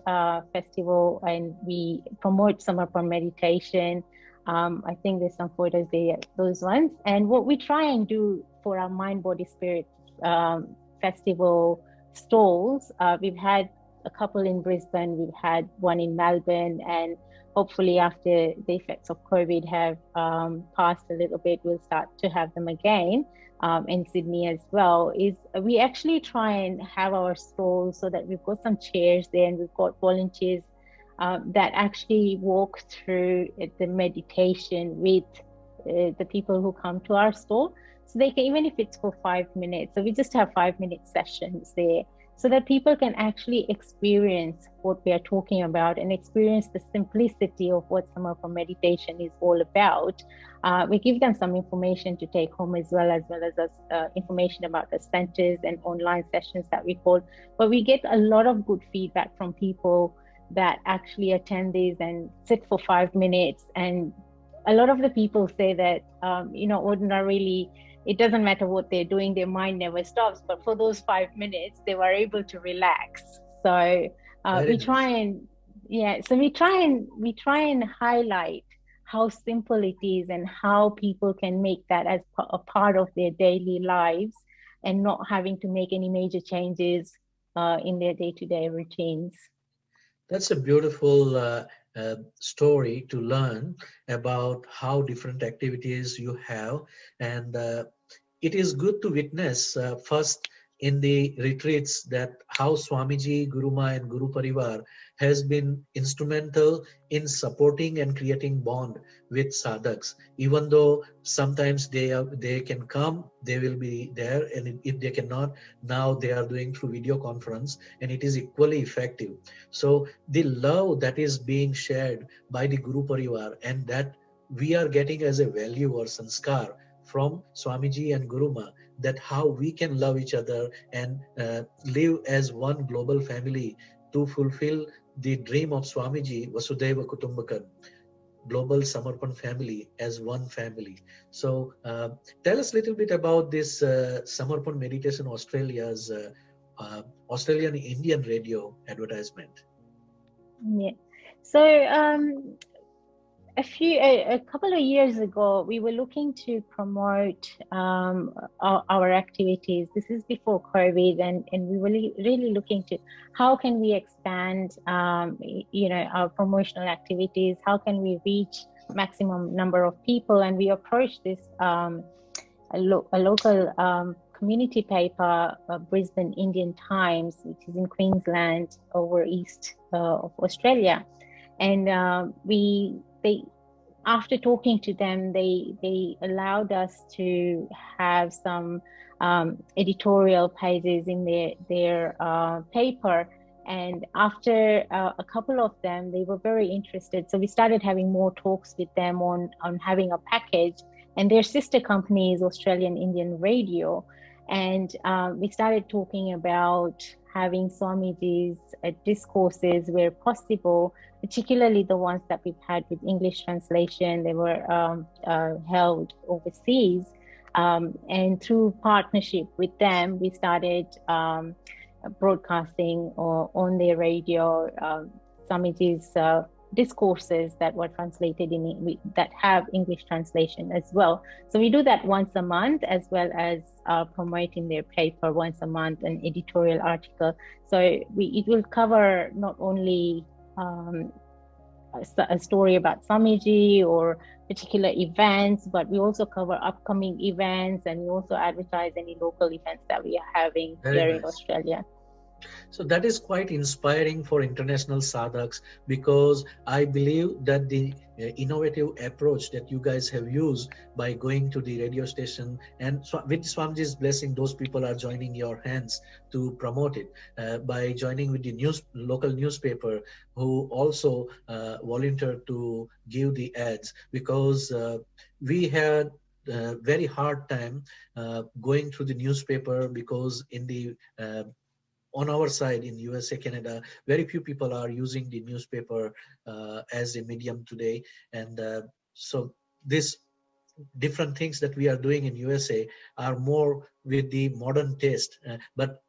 Festival, and we promote Samarpan meditation. I think there's some photos there, those ones. And what we try and do for our Mind, Body, Spirit Festival stalls, we've had a couple in Brisbane, we've had one in Melbourne, and hopefully after the effects of COVID have passed a little bit, we'll start to have them again in Sydney as well. Is we actually try and have our stalls so that we've got some chairs there, and we've got volunteers that actually walk through the meditation with the people who come to our stall. So they can, even if it's for 5 minutes, so we just have 5-minute sessions there, so that people can actually experience what we are talking about and experience the simplicity of what Samarpan meditation is all about. We give them some information to take home, as well as information about the centers and online sessions that we hold. But we get a lot of good feedback from people that actually attend these and sit for 5 minutes. And a lot of the people say that, ordinarily, it doesn't matter what they're doing, their mind never stops. But for those 5 minutes, they were able to relax. So we try and highlight how simple it is and how people can make that as a part of their daily lives, and not having to make any major changes in their day-to-day routines. That's a beautiful story to learn about how different activities you have, and it is good to witness first in the retreats that how Swamiji, Guru Ma and Guru Parivar has been instrumental in supporting and creating bond with sadhaks. Even though sometimes they can come, they will be there, and if they cannot, now they are doing through video conference, and it is equally effective. So the love that is being shared by the Guru Parivar, and that we are getting as a value or sanskar from Swamiji and Guru Ma, that how we can love each other and live as one global family to fulfill the dream of Swamiji, Vasudhaiva Kutumbakam, global Samarpan family as one family. So tell us a little bit about this Samarpan Meditation Australia's Australian Indian radio advertisement. Yeah. So a couple of years ago, we were looking to promote our activities. This is before COVID, and we were really looking to how can we expand, our promotional activities. How can we reach maximum number of people? And we approached this a local community paper, Brisbane Indian Times, which is in Queensland, over east of Australia. And after talking to them, they allowed us to have some editorial pages in their paper. And after a couple of them, they were very interested. So we started having more talks with them on having a package. And their sister company is Australian Indian Radio. And we started talking about having Swamiji's discourses where possible, particularly the ones that we've had with English translation. They were held overseas. And through partnership with them, we started broadcasting on their radio Swamiji's discourses that were translated that have English translation as well. So we do that once a month, as well as promoting their paper once a month, an editorial article. So it will cover not only a story about Swamiji or particular events, but we also cover upcoming events, and we also advertise any local events that we are having here in Australia. So that is quite inspiring for international sadhaks, because I believe that the innovative approach that you guys have used by going to the radio station, and with Swamiji's blessing, those people are joining your hands to promote it, by joining with the local newspaper, who also volunteered to give the ads, because we had very hard time going through the newspaper, because in the on our side in USA, Canada, very few people are using the newspaper as a medium today. And so this different things that we are doing in USA are more with the modern taste. But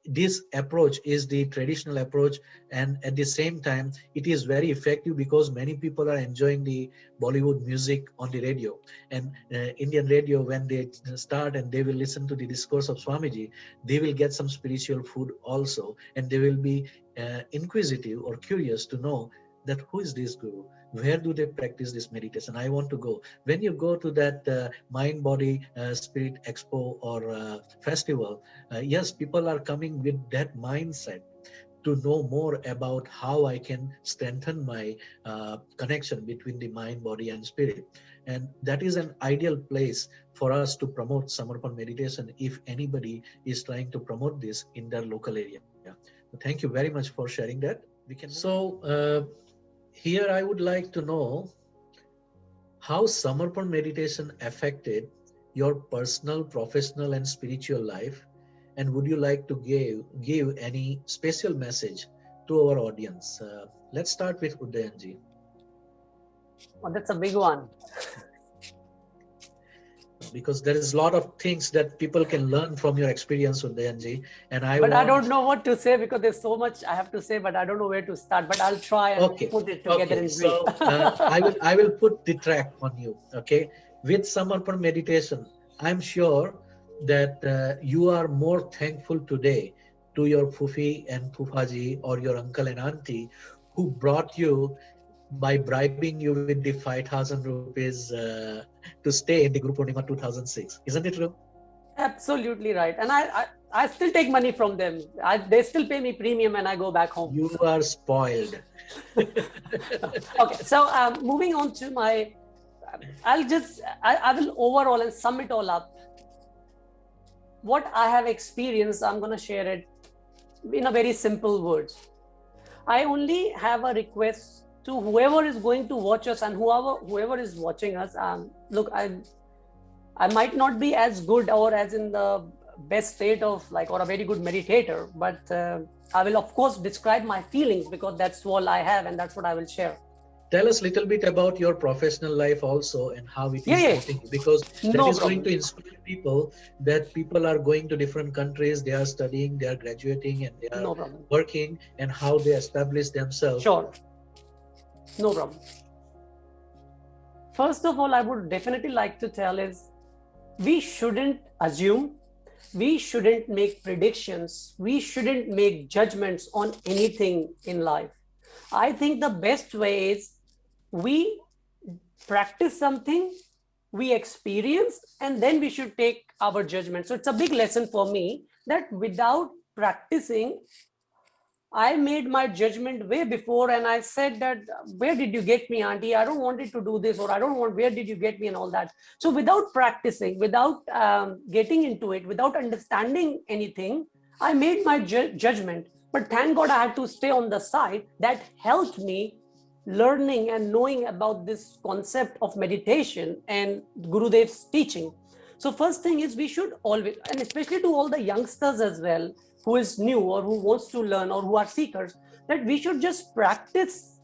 this approach is the traditional approach, and at the same time it is very effective, because many people are enjoying the Bollywood music on the radio, and Indian radio, when they start and they will listen to the discourse of Swamiji, they will get some spiritual food also, and they will be inquisitive or curious to know that who is this guru, where do they practice this meditation, I want to go. When you go to that mind body spirit expo or festival, yes, people are coming with that mindset to know more about how I can strengthen my connection between the mind, body and spirit. And that is an ideal place for us to promote Samarpan meditation, if anybody is trying to promote this in their local area. So thank you very much for sharing that. Here I would like to know how Samarpan meditation affected your personal, professional and spiritual life, and would you like to give any special message to our audience? Let's start with Udayanji. Oh, that's a big one. Because there is a lot of things that people can learn from your experience, Udayanji. And I don't know what to say, because there's so much I have to say, but I don't know where to start. But I'll try and put it together in brief. So I will put the track on you. Okay, with Samarpan meditation, I'm sure that you are more thankful today to your Fufi and Fufaji, or your uncle and auntie, who brought you by bribing you with the 5,000 rupees to stay in the Guru Purnima 2006. Isn't it true? Absolutely right. And I still take money from them. They still pay me premium and I go back home. You are spoiled. Okay, so moving on to my, I will overall and sum it all up. What I have experienced, I'm going to share it in a very simple words. I only have a request to whoever is going to watch us and whoever is watching us. Look, I might not be as good or as in the best state of or a very good meditator, but I will of course describe my feelings, because that's all I have and that's what I will share. Tell us a little bit about your professional life also, and how it is helping you, because that is going to inspire people, that people are going to different countries, they are studying, they are graduating, and they are working, and how they establish themselves. Sure. No problem. first of all, I would definitely like to tell is we shouldn't assume, we shouldn't make predictions, we shouldn't make judgments on anything in life. I think the best way is we practice something, we experience, and then we should take our judgment. So it's a big lesson for me that without practicing, I made my judgment way before, and I said that, where did you get me, auntie? I don't want it to do this, or I don't want, where did you get me, and all that. So without practicing, without getting into it, without understanding anything, I made my judgment. But thank God I had to stay on the side. That helped me learning and knowing about this concept of meditation and Gurudev's teaching. So first thing is we should always, and especially to all the youngsters as well, who is new or who wants to learn or who are seekers, that we should just practice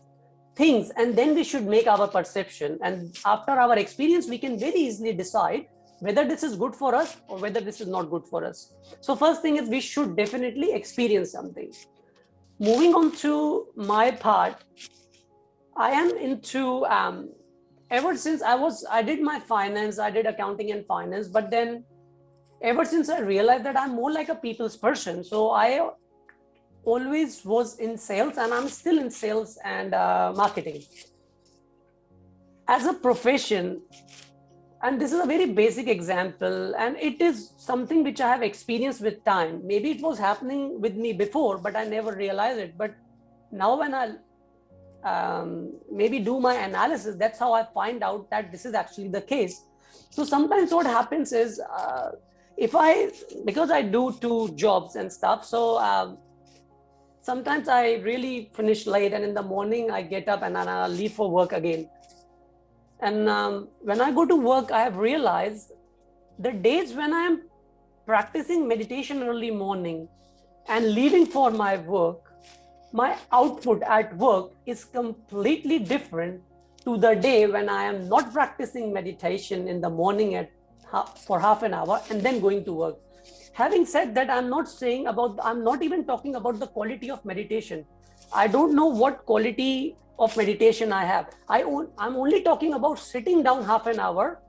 things and then we should make our perception. And after our experience, we can very easily decide whether this is good for us or whether this is not good for us. So first thing is we should definitely experience something. Moving on to my part, I am into, ever since I did my finance, I did accounting and finance, but then ever since I realized that I'm more like a people's person. So I always was in sales, and I'm still in sales and marketing. As a profession, and this is a very basic example, and it is something which I have experienced with time. Maybe it was happening with me before, but I never realized it. But now when I maybe do my analysis, that's how I find out that this is actually the case. So sometimes what happens is, because I do 2 jobs and stuff, so sometimes I really finish late, and in the morning I get up and then I leave for work again. And when I go to work, I have realized the days when I am practicing meditation early morning and leaving for my work, my output at work is completely different to the day when I am not practicing meditation in the morning for half an hour and then going to work. Having said that, I'm not even talking about the quality of meditation. I don't know what quality of meditation I have. I'm only talking about sitting down half an hour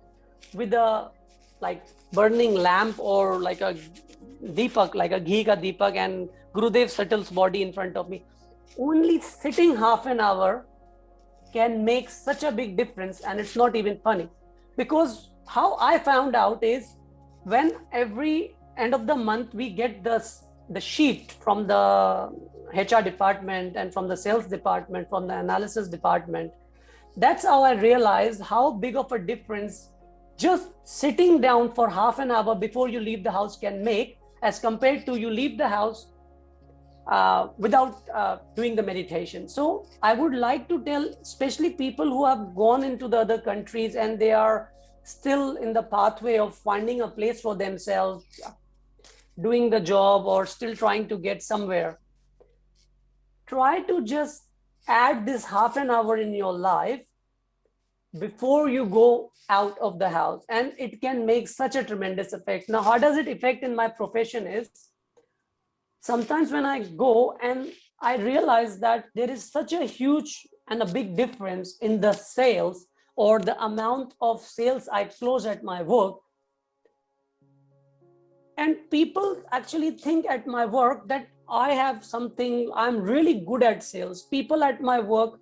with a burning lamp or like a deepak, like a ghee ka deepak, and Gurudev settles body in front of me. Only sitting half an hour can make such a big difference, and it's not even funny. Because how I found out is, when every end of the month we get the sheet from the HR department and from the sales department, from the analysis department, that's how I realized how big of a difference just sitting down for half an hour before you leave the house can make, as compared to you leave the house without doing the meditation. So I would like to tell, especially people who have gone into the other countries and they are still in the pathway of finding a place for themselves, doing the job, or still trying to get somewhere, try to just add this half an hour in your life before you go out of the house, and it can make such a tremendous effect. Now, how does it affect in my profession is, sometimes when I go and I realize that there is such a huge and a big difference in the sales or the amount of sales I close at my work. And people actually think at my work that I have something, I'm really good at sales. People at my work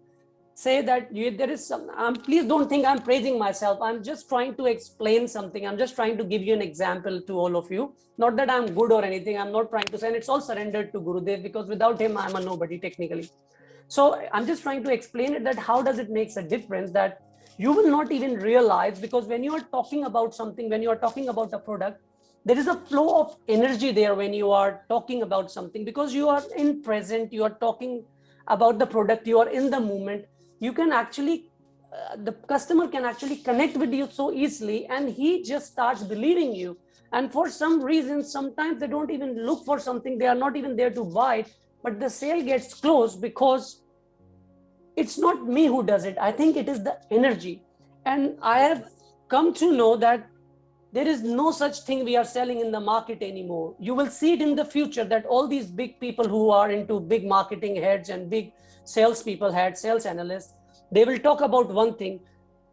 say that there is some, please don't think I'm praising myself. I'm just trying to explain something. I'm just trying to give you an example to all of you. Not that I'm good or anything. I'm not trying to say, and it's all surrendered to Gurudev, because without him, I'm a nobody technically. So I'm just trying to explain it, that how does it make a difference, that you will not even realize, because when you are talking about something, when you are talking about a product, there is a flow of energy there when you are talking about something, because you are in present, you are talking about the product, you are in the moment. You can actually, the customer can actually connect with you so easily, and he just starts believing you. And for some reason, sometimes they don't even look for something, they are not even there to buy it, but the sale gets closed because it's not me who does it. I think it is the energy. And I have come to know that there is no such thing we are selling in the market anymore. You will see it in the future, that all these big people who are into big marketing heads and big salespeople heads, sales analysts, they will talk about one thing.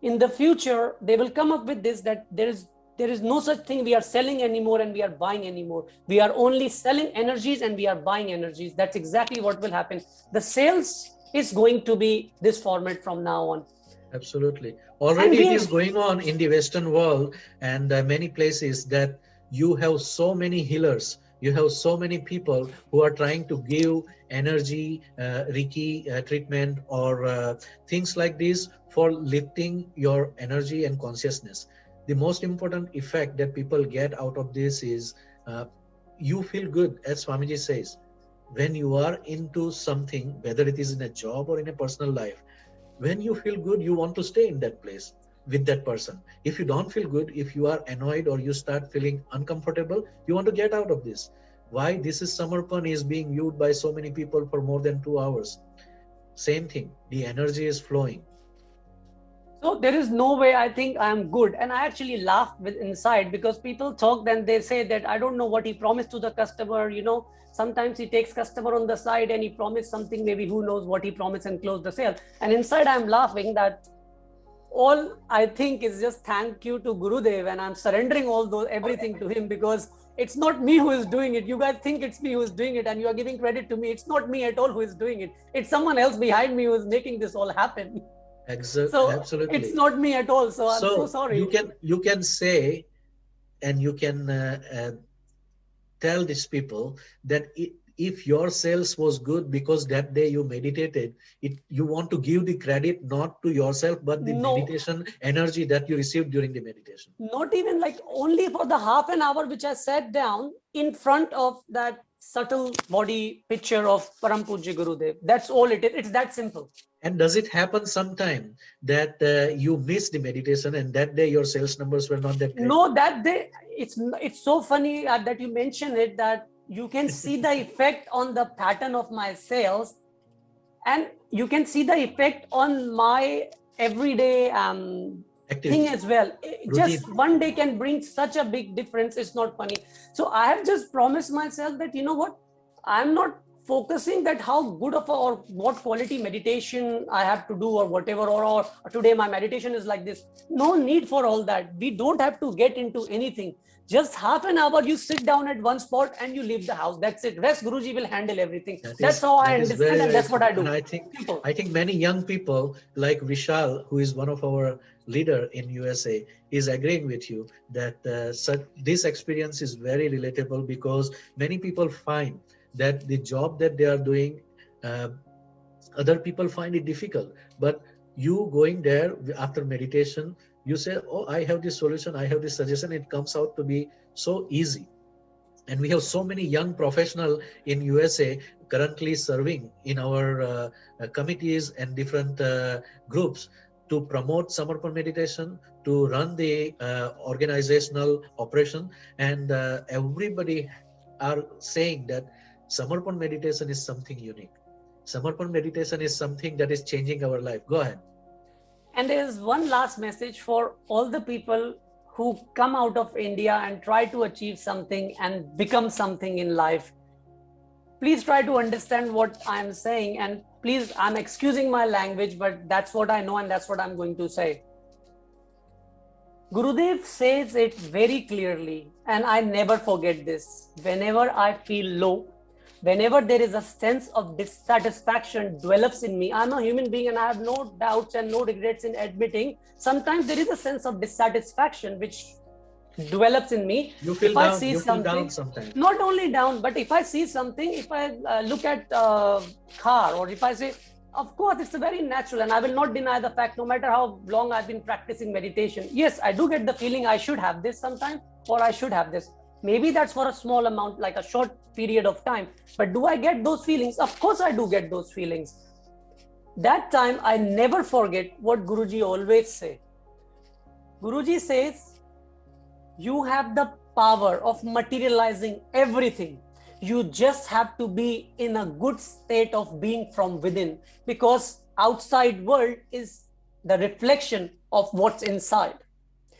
in the future, they will come up with this, that there is no such thing we are selling anymore and we are buying anymore. We are only selling energies and we are buying energies. That's exactly what will happen. The sales is going to be this format from now on. Absolutely. Already it is going on in the Western world, and many places that you have so many healers. You have so many people who are trying to give energy, Reiki treatment, or things like this for lifting your energy and consciousness. The most important effect that people get out of this is you feel good, as Swamiji says. When you are into something, whether it is in a job or in a personal life, when you feel good, you want to stay in that place with that person. If you don't feel good, if you are annoyed or you start feeling uncomfortable, you want to get out of this. Why this is Samarpan is being viewed by so many people for more than 2 hours. Same thing, the energy is flowing. So there is no way I think I am good. And I actually laugh with inside, because people talk, then they say that I don't know what he promised to the customer. Sometimes he takes customer on the side and he promised something, maybe who knows what he promised, and close the sale. And inside I'm laughing that all I think is just thank you to Gurudev, and I'm surrendering everything to him, because it's not me who is doing it. You guys think it's me who is doing it and you are giving credit to me. It's not me at all who is doing it. It's someone else behind me who is making this all happen. So absolutely, it's not me at all. So I'm so sorry. You can say, and you can tell these people that if your sales was good because that day you meditated, you want to give the credit not to yourself, but the meditation energy that you received during the meditation. Not even like only for the half an hour which I sat down in front of that subtle body picture of Param Pujya Gurudev. That's all it is. It's that simple. And does it happen sometime that you missed the meditation and that day your sales numbers were not that great? No, that day, it's so funny that you mention it, that you can see the effect on the pattern of my sales, and you can see the effect on my everyday thing as well. Just one day can bring such a big difference. It's not funny. So I have just promised myself that, you know what, I'm not focusing that how good of or what quality meditation I have to do or whatever, or today my meditation is like this. No need for all that. We don't have to get into anything. Just half an hour you sit down at one spot and you leave the house. That's it. Rest Guruji will handle everything. That's how I understand, and that's what I do. And I think many young people like Vishal, who is one of our leader in USA, is agreeing with you that this experience is very relatable, because many people find that the job that they are doing, other people find it difficult. But you going there after meditation, you say, oh, I have this solution, I have this suggestion. It comes out to be so easy. And we have so many young professionals in USA currently serving in our committees and different groups to promote Samarpan meditation, to run the organizational operation. And everybody are saying that Samarpan meditation is something unique. Samarpan meditation is something that is changing our life. Go ahead. And there is one last message for all the people who come out of India and try to achieve something and become something in life. Please try to understand what I'm saying, and please, I'm excusing my language, but that's what I know and that's what I'm going to say. Gurudev says it very clearly, and I never forget this. Whenever I feel low, whenever there is a sense of dissatisfaction develops in me, I'm a human being and I have no doubts and no regrets in admitting, sometimes there is a sense of dissatisfaction which develops in me. You feel down, you feel down sometimes. Not only down, but if I see something, if I look at a car, or if I say, of course, it's very natural, and I will not deny the fact, no matter how long I've been practicing meditation. Yes, I do get the feeling I should have this sometime, or I should have this. Maybe that's for a small amount, like a short period of time. But do I get those feelings? Of course I do get those feelings. That time, I never forget what Guruji always say. Guruji says, you have the power of materializing everything. You just have to be in a good state of being from within, because outside world is the reflection of what's inside.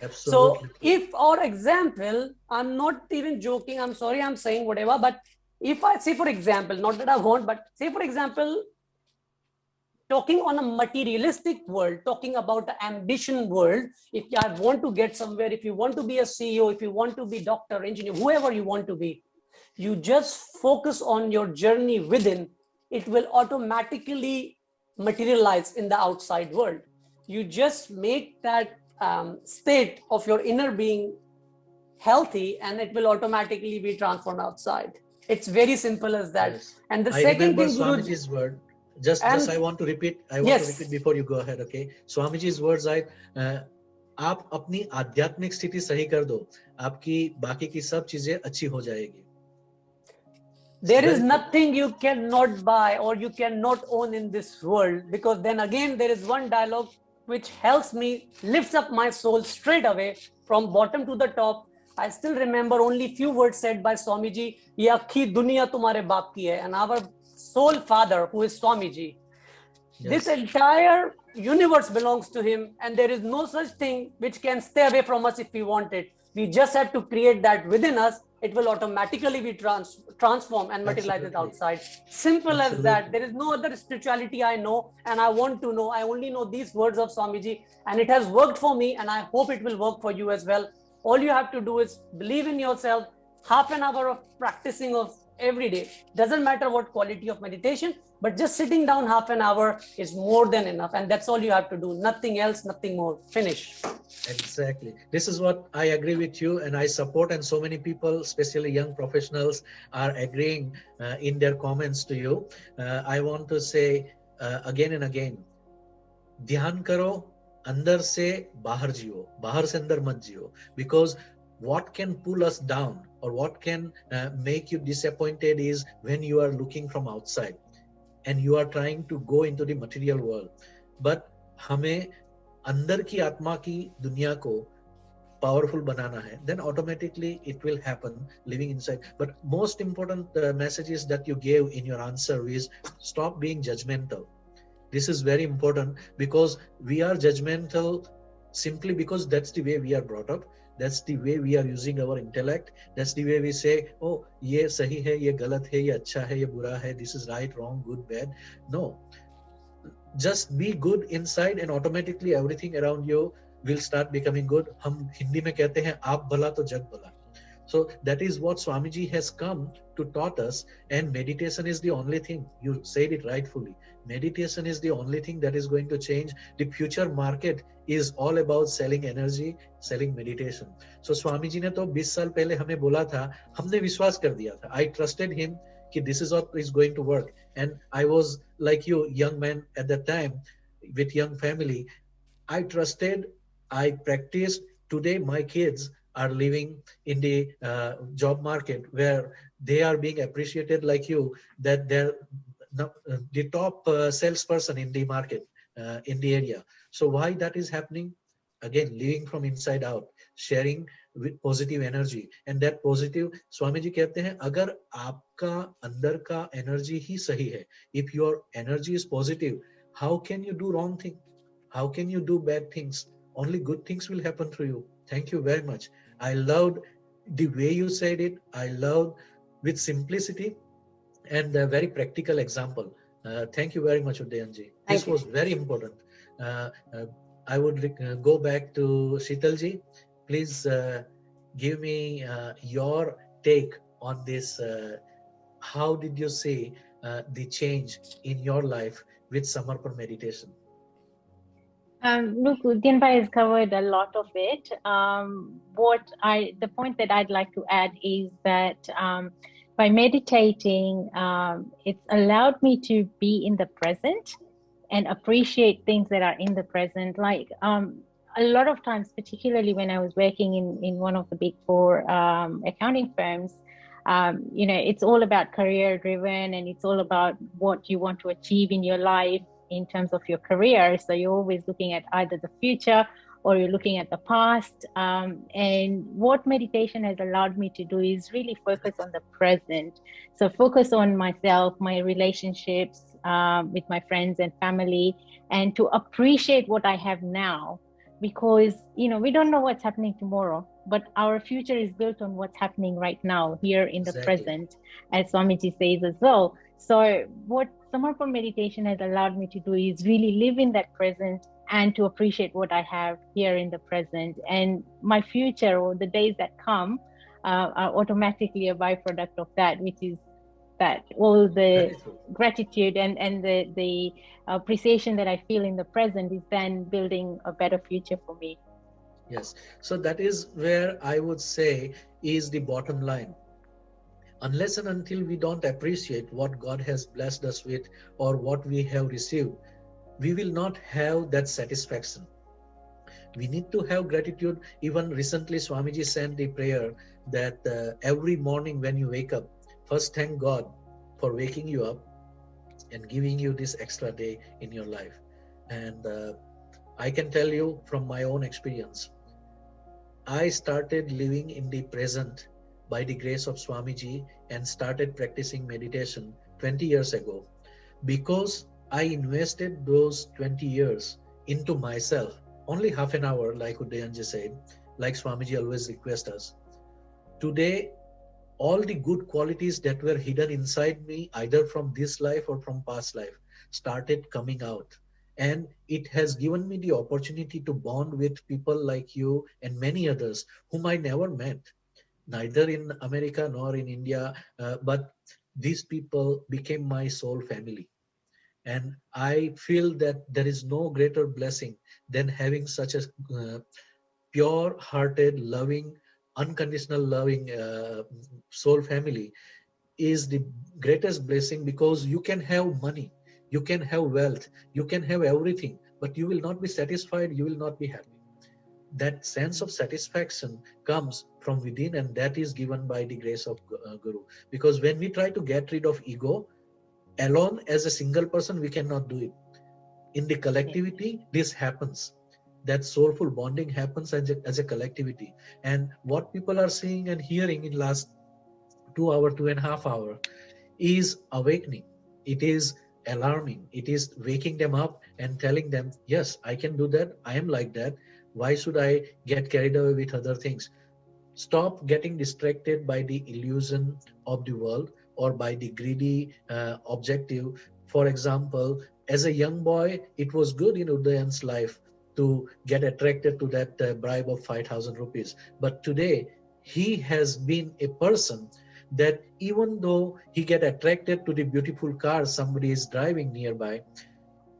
Absolutely. So if, for example, I'm not even joking, I'm sorry, I'm saying whatever, but if I say, for example, not that I want, but say, for example, talking on a materialistic world, talking about the ambition world, if I want to get somewhere, if you want to be a CEO, if you want to be doctor, engineer, whoever you want to be, you just focus on your journey within, it will automatically materialize in the outside world. You just make that state of your inner being healthy, and it will automatically be transformed outside. It's very simple as that. Yes. And the I second remember thing, Guru, Swamiji's word. Just I want to repeat. I want to repeat before you go ahead. Okay. Swamiji's words. आप अपनी आध्यात्मिक स्थिति सही कर दो, आपकी बाकी की सब चीजें अच्छी हो जाएगी. There is nothing you cannot buy or you cannot own in this world, because then again there is one dialogue which helps me, lifts up my soul straight away from bottom to the top. I still remember only few words said by Swamiji, "Ye akhi duniya tumhare baap ki hai," and our soul father, who is Swamiji. Yes. This entire universe belongs to him, and there is no such thing which can stay away from us if we want it. We just have to create that within us. It will automatically be transformed and materialize it outside. Simple as that. There is no other spirituality I know, and I want to know. I only know these words of Swamiji, and it has worked for me, and I hope it will work for you as well. All you have to do is believe in yourself. Half an hour of practicing of every day. Doesn't matter what quality of meditation, but just sitting down half an hour is more than enough. And that's all you have to do. Nothing else, nothing more. Finish. Exactly. This is what I agree with you, and I support, and so many people, especially young professionals, are agreeing in their comments to you. I want to say again and again, ध्यान करो, अंदर से बाहर जियो, बाहर से अंदर मत जियो, because what can pull us down or what can make you disappointed is when you are looking from outside and you are trying to go into the material world. But हमें अंदर की आत्मा की दुनिया को powerful banana hai, then automatically it will happen living inside. But most important messages that you gave in your answer is stop being judgmental. This is very important, because we are judgmental simply because that's the way we are brought up. That's the way we are using our intellect. That's the way we say, oh, ye sahi hai, ye galat hai, ye acha hai, ye bura hai, this is right, wrong, good, bad. No. Just be good inside and automatically everything around you will start becoming good. हम हिंदी में कहते हैं आप भला तो जग भला. So that is what Swamiji has come to taught us, and meditation is the only thing. You said it rightfully. Meditation is the only thing that is going to change. The future market is all about selling energy, selling meditation. So Swamiji ने तो 20 साल पहले हमें बोला था, हमने विश्वास कर दिया था. I trusted him कि this is what is going to work. And I was like you, young man at that time, with young family. I trusted, I practiced. Today my kids are living in the job market where they are being appreciated like you, that they're the top salesperson in the market, in the area. So why that is happening? Again, living from inside out, sharing with positive energy. And that positive, Swamiji कहते हैं, अगर आपका अंदर का energy ही सही है, if your energy is positive, how can you do wrong thing? How can you do bad things? Only good things will happen through you. Thank you very much. I loved the way you said it. I loved with simplicity and a very practical example. Thank you very much, Udayanji. This was very important. I would go back to Sheetalji. Please give me your take on this. How did you see the change in your life with Samarpan meditation? Look, Dinbhai has covered a lot of it. The point that I'd like to add is that by meditating, it's allowed me to be in the present and appreciate things that are in the present. Like a lot of times, particularly when I was working in one of the big four accounting firms, it's all about career driven, and it's all about what you want to achieve in your life in terms of your career. So you're always looking at either the future or you're looking at the past. And what meditation has allowed me to do is really focus on the present. So focus on myself, my relationships with my friends and family, and to appreciate what I have now. Because, we don't know what's happening tomorrow, but our future is built on what's happening right now, here in the present, as Swamiji says as well. So what Samarpan meditation has allowed me to do is really live in that present and to appreciate what I have here in the present. And my future or the days that come are automatically a byproduct of that, which is that all the gratitude and the appreciation that I feel in the present is then building a better future for me. Yes. So that is where I would say is the bottom line. Unless and until we don't appreciate what God has blessed us with or what we have received, we will not have that satisfaction. We need to have gratitude. Even recently, Swamiji sent the prayer that every morning when you wake up, first thank God for waking you up and giving you this extra day in your life. And I can tell you from my own experience, I started living in the present by the grace of Swamiji and started practicing meditation 20 years ago because I invested those 20 years into myself. Only half an hour, like Udayanji said, like Swamiji always requests us. Today, all the good qualities that were hidden inside me, either from this life or from past life, started coming out. And it has given me the opportunity to bond with people like you and many others whom I never met, neither in America nor in India, but these people became my soul family. And I feel that there is no greater blessing than having such a pure-hearted, loving, unconditional loving soul family is the greatest blessing, because you can have money, you can have wealth, you can have everything, but you will not be satisfied, you will not be happy. That sense of satisfaction comes from within, and that is given by the grace of Guru. Because when we try to get rid of ego, alone as a single person, we cannot do it. In the collectivity, this happens. That soulful bonding happens as a collectivity. And what people are seeing and hearing in last 2 hours, 2.5 hours is awakening. It is alarming. It is waking them up and telling them, yes, I can do that. I am like that. Why should I get carried away with other things? Stop getting distracted by the illusion of the world or by the greedy objective. For example, as a young boy, it was good in Udayan's life to get attracted to that bribe of 5,000 rupees. But today, he has been a person that even though he get attracted to the beautiful car somebody is driving nearby,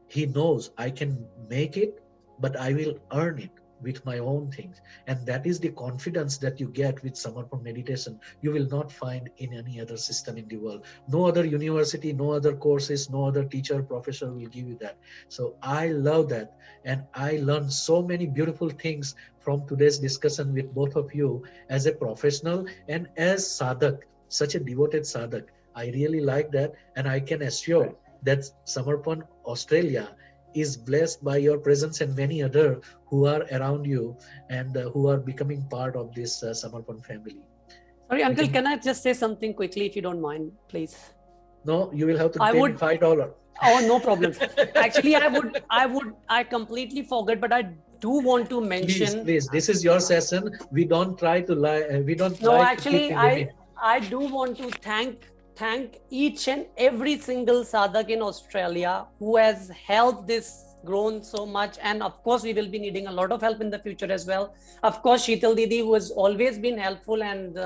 he knows I can make it, but I will earn it with my own things. And that is the confidence that you get with Samarpan meditation. You will not find in any other system in the world. No other university, no other courses, no other teacher, professor will give you that. So I love that. And I learned so many beautiful things from today's discussion with both of you as a professional and as sadhak, such a devoted sadhak. I really like that. And I can assure that Samarpan Australia is blessed by your presence and many other who are around you and who are becoming part of this Samarpan family. Sorry, Uncle, can I just say something quickly if you don't mind, please? No, you will have to pay me $5. Oh, no problem. Actually, I completely forgot, but I do want to mention. Please, this is your session. We don't try to lie. We don't. No, actually, I do want to thank each and every single sadhak in Australia who has helped this grown so much. And of course, we will be needing a lot of help in the future as well. Of course, Sheetal Didi, who has always been helpful and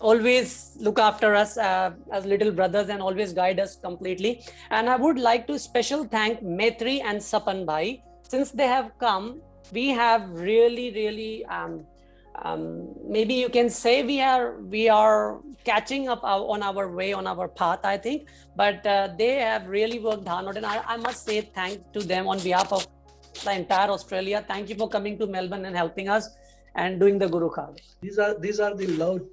always look after us as little brothers and always guide us completely. And I would like to special thank Maitri and Sapan Bhai. Since they have come, we have really maybe you can say we are catching up on our way, on our path, I think, but they have really worked hard, and I must say thank to them on behalf of the entire Australia. Thank you for coming to Melbourne and helping us and doing the Guru Khad. These are the loved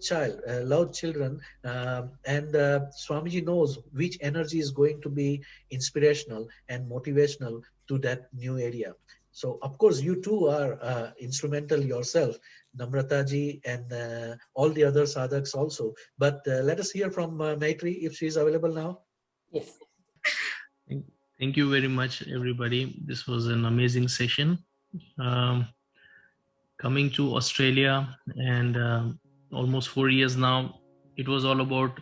children, and Swamiji knows which energy is going to be inspirational and motivational to that new area. So of course you too are instrumental yourself, Namrata ji, and all the other sadhaks also. But let us hear from Maitri if she is available now. Yes. Thank you very much, everybody. This was an amazing session. Coming to Australia and almost 4 years now, it was all about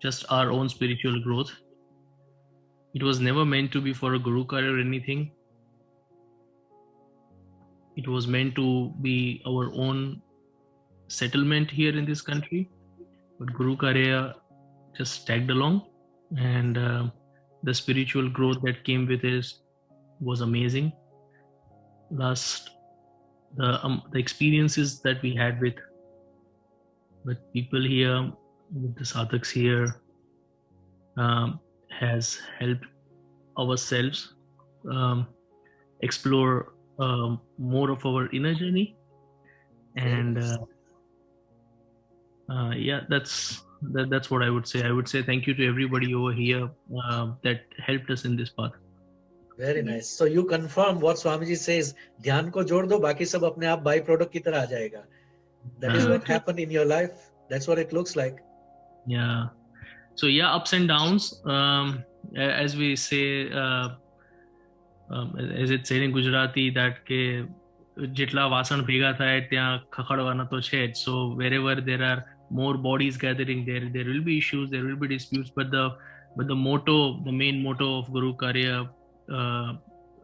just our own spiritual growth. It was never meant to be for a Guru Karya or anything. It was meant to be our own settlement here in this country. But Guru Karya just tagged along, and the spiritual growth that came with it was amazing. Last, the experiences that we had with people here, with the sadhaks here, has helped ourselves explore more of our inner journey, and yeah, that's what I would say. I would say thank you to everybody over here that helped us in this path. Very nice. So you confirm what Swamiji says. ध्यान को जोड़ दो, बाकी सब अपने आप by product की तरह आ जाएगा. That is what happened in your life. That's what it looks like. Yeah. So yeah, ups and downs. As we say, as it's said in Gujarati, that ke જેટલા વાસણ ભેગા થાય ત્યાં ખખડવાના તો છે જ. So wherever there are more bodies gathering, there will be issues, there will be disputes, but the motto, the main motto of Guru Karya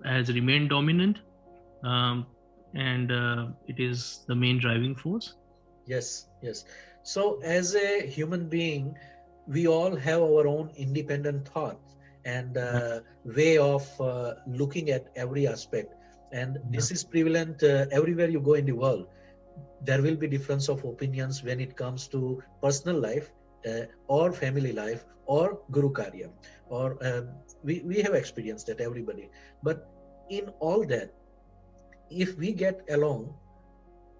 has remained dominant, and it is the main driving force. Yes. So as a human being, we all have our own independent thoughts and way of looking at every aspect. And this is prevalent everywhere you go in the world. There will be difference of opinions when it comes to personal life or family life or Guru Karya. Or we have experienced that, everybody. But in all that, if we get along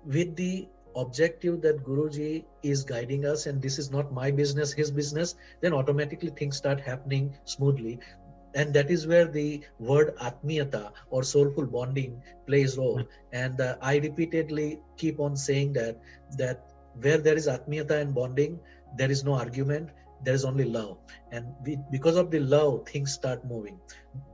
with the objective that Guruji is guiding us, and this is not my business, his business, then automatically things start happening smoothly. And that is where the word Atmiyata or soulful bonding plays role. And I repeatedly keep on saying that where there is Atmiyata and bonding, there is no argument, there is only love. And because of the love, things start moving.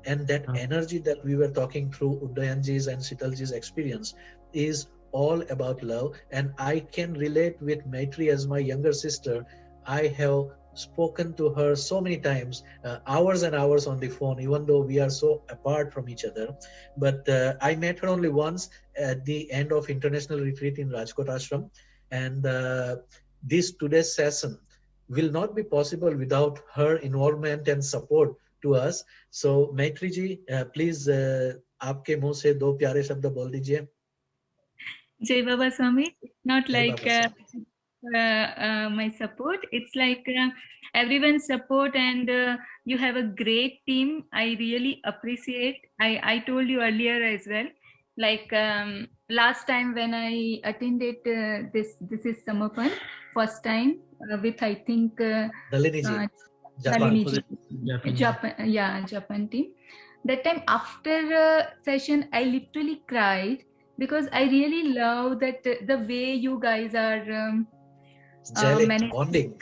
And that energy that we were talking through Uddayanji's and Sitalji's experience is all about love. And I can relate with Maitri as my younger sister. I have spoken to her so many times, hours and hours on the phone, even though we are so apart from each other. But I met her only once at the end of international retreat in Rajkot Ashram. And this today's session will not be possible without her involvement and support to us. So Maitri ji, please आपके मुंह से दो प्यारे शब्द बोल दीजिए. Jai Baba Swami. Not like my support. It's like everyone's support, and you have a great team. I really appreciate. I told you earlier as well. Like last time when I attended this is Samarpan, first time with I think Nalini ji. Japan team. That time after session, I literally cried because I really love that the way you guys are bonding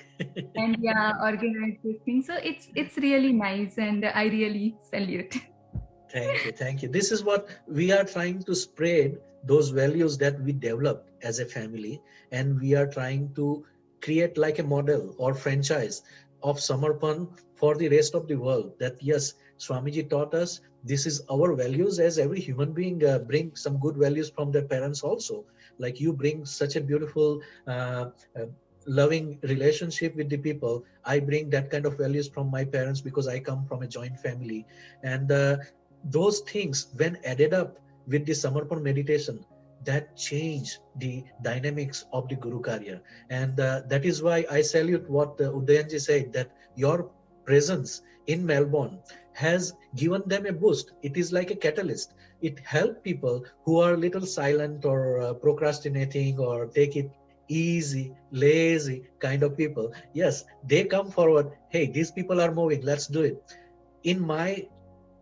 and organize this thing. So it's really nice, and I really salute. Thank you. This is what we are trying to spread, those values that we developed as a family, and we are trying to create like a model or franchise of Samarpan for the rest of the world. That yes, Swamiji taught us this is our values, as every human being bring some good values from their parents also. Like you bring such a beautiful loving relationship with the people. I bring that kind of values from my parents because I come from a joint family. And those things, when added up with the Samarpan meditation, that change the dynamics of the Guru Karya. And that is why I salute what Uddayanji said, that your presence in Melbourne has given them a boost. It is like a catalyst. It helps people who are a little silent or procrastinating or take it easy, lazy kind of people. Yes, they come forward. Hey, these people are moving. Let's do it. In my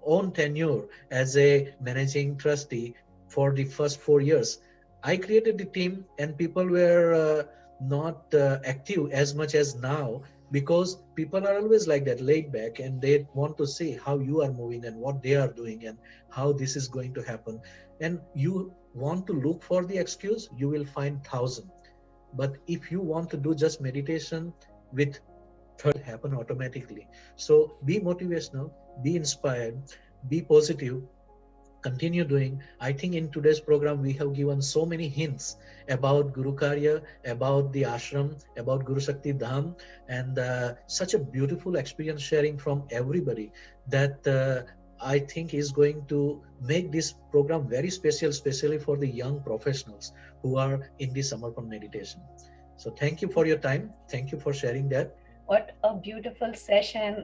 own tenure as a managing trustee for the first 4 years, I created the team, and people were not active as much as now, because people are always like that, laid back, and they want to see how you are moving and what they are doing and how this is going to happen. And you want to look for the excuse, you will find 1,000. But if you want to do just meditation with third happen automatically. So be motivational, be inspired, be positive, continue doing. I think in today's program we have given so many hints about Guru Karya, about the ashram, about Guru Shakti Dham, and such a beautiful experience sharing from everybody that I think is going to make this program very special, especially for the young professionals who are in the Samarpan meditation. So thank you for your time. Thank you for sharing that. What a beautiful session.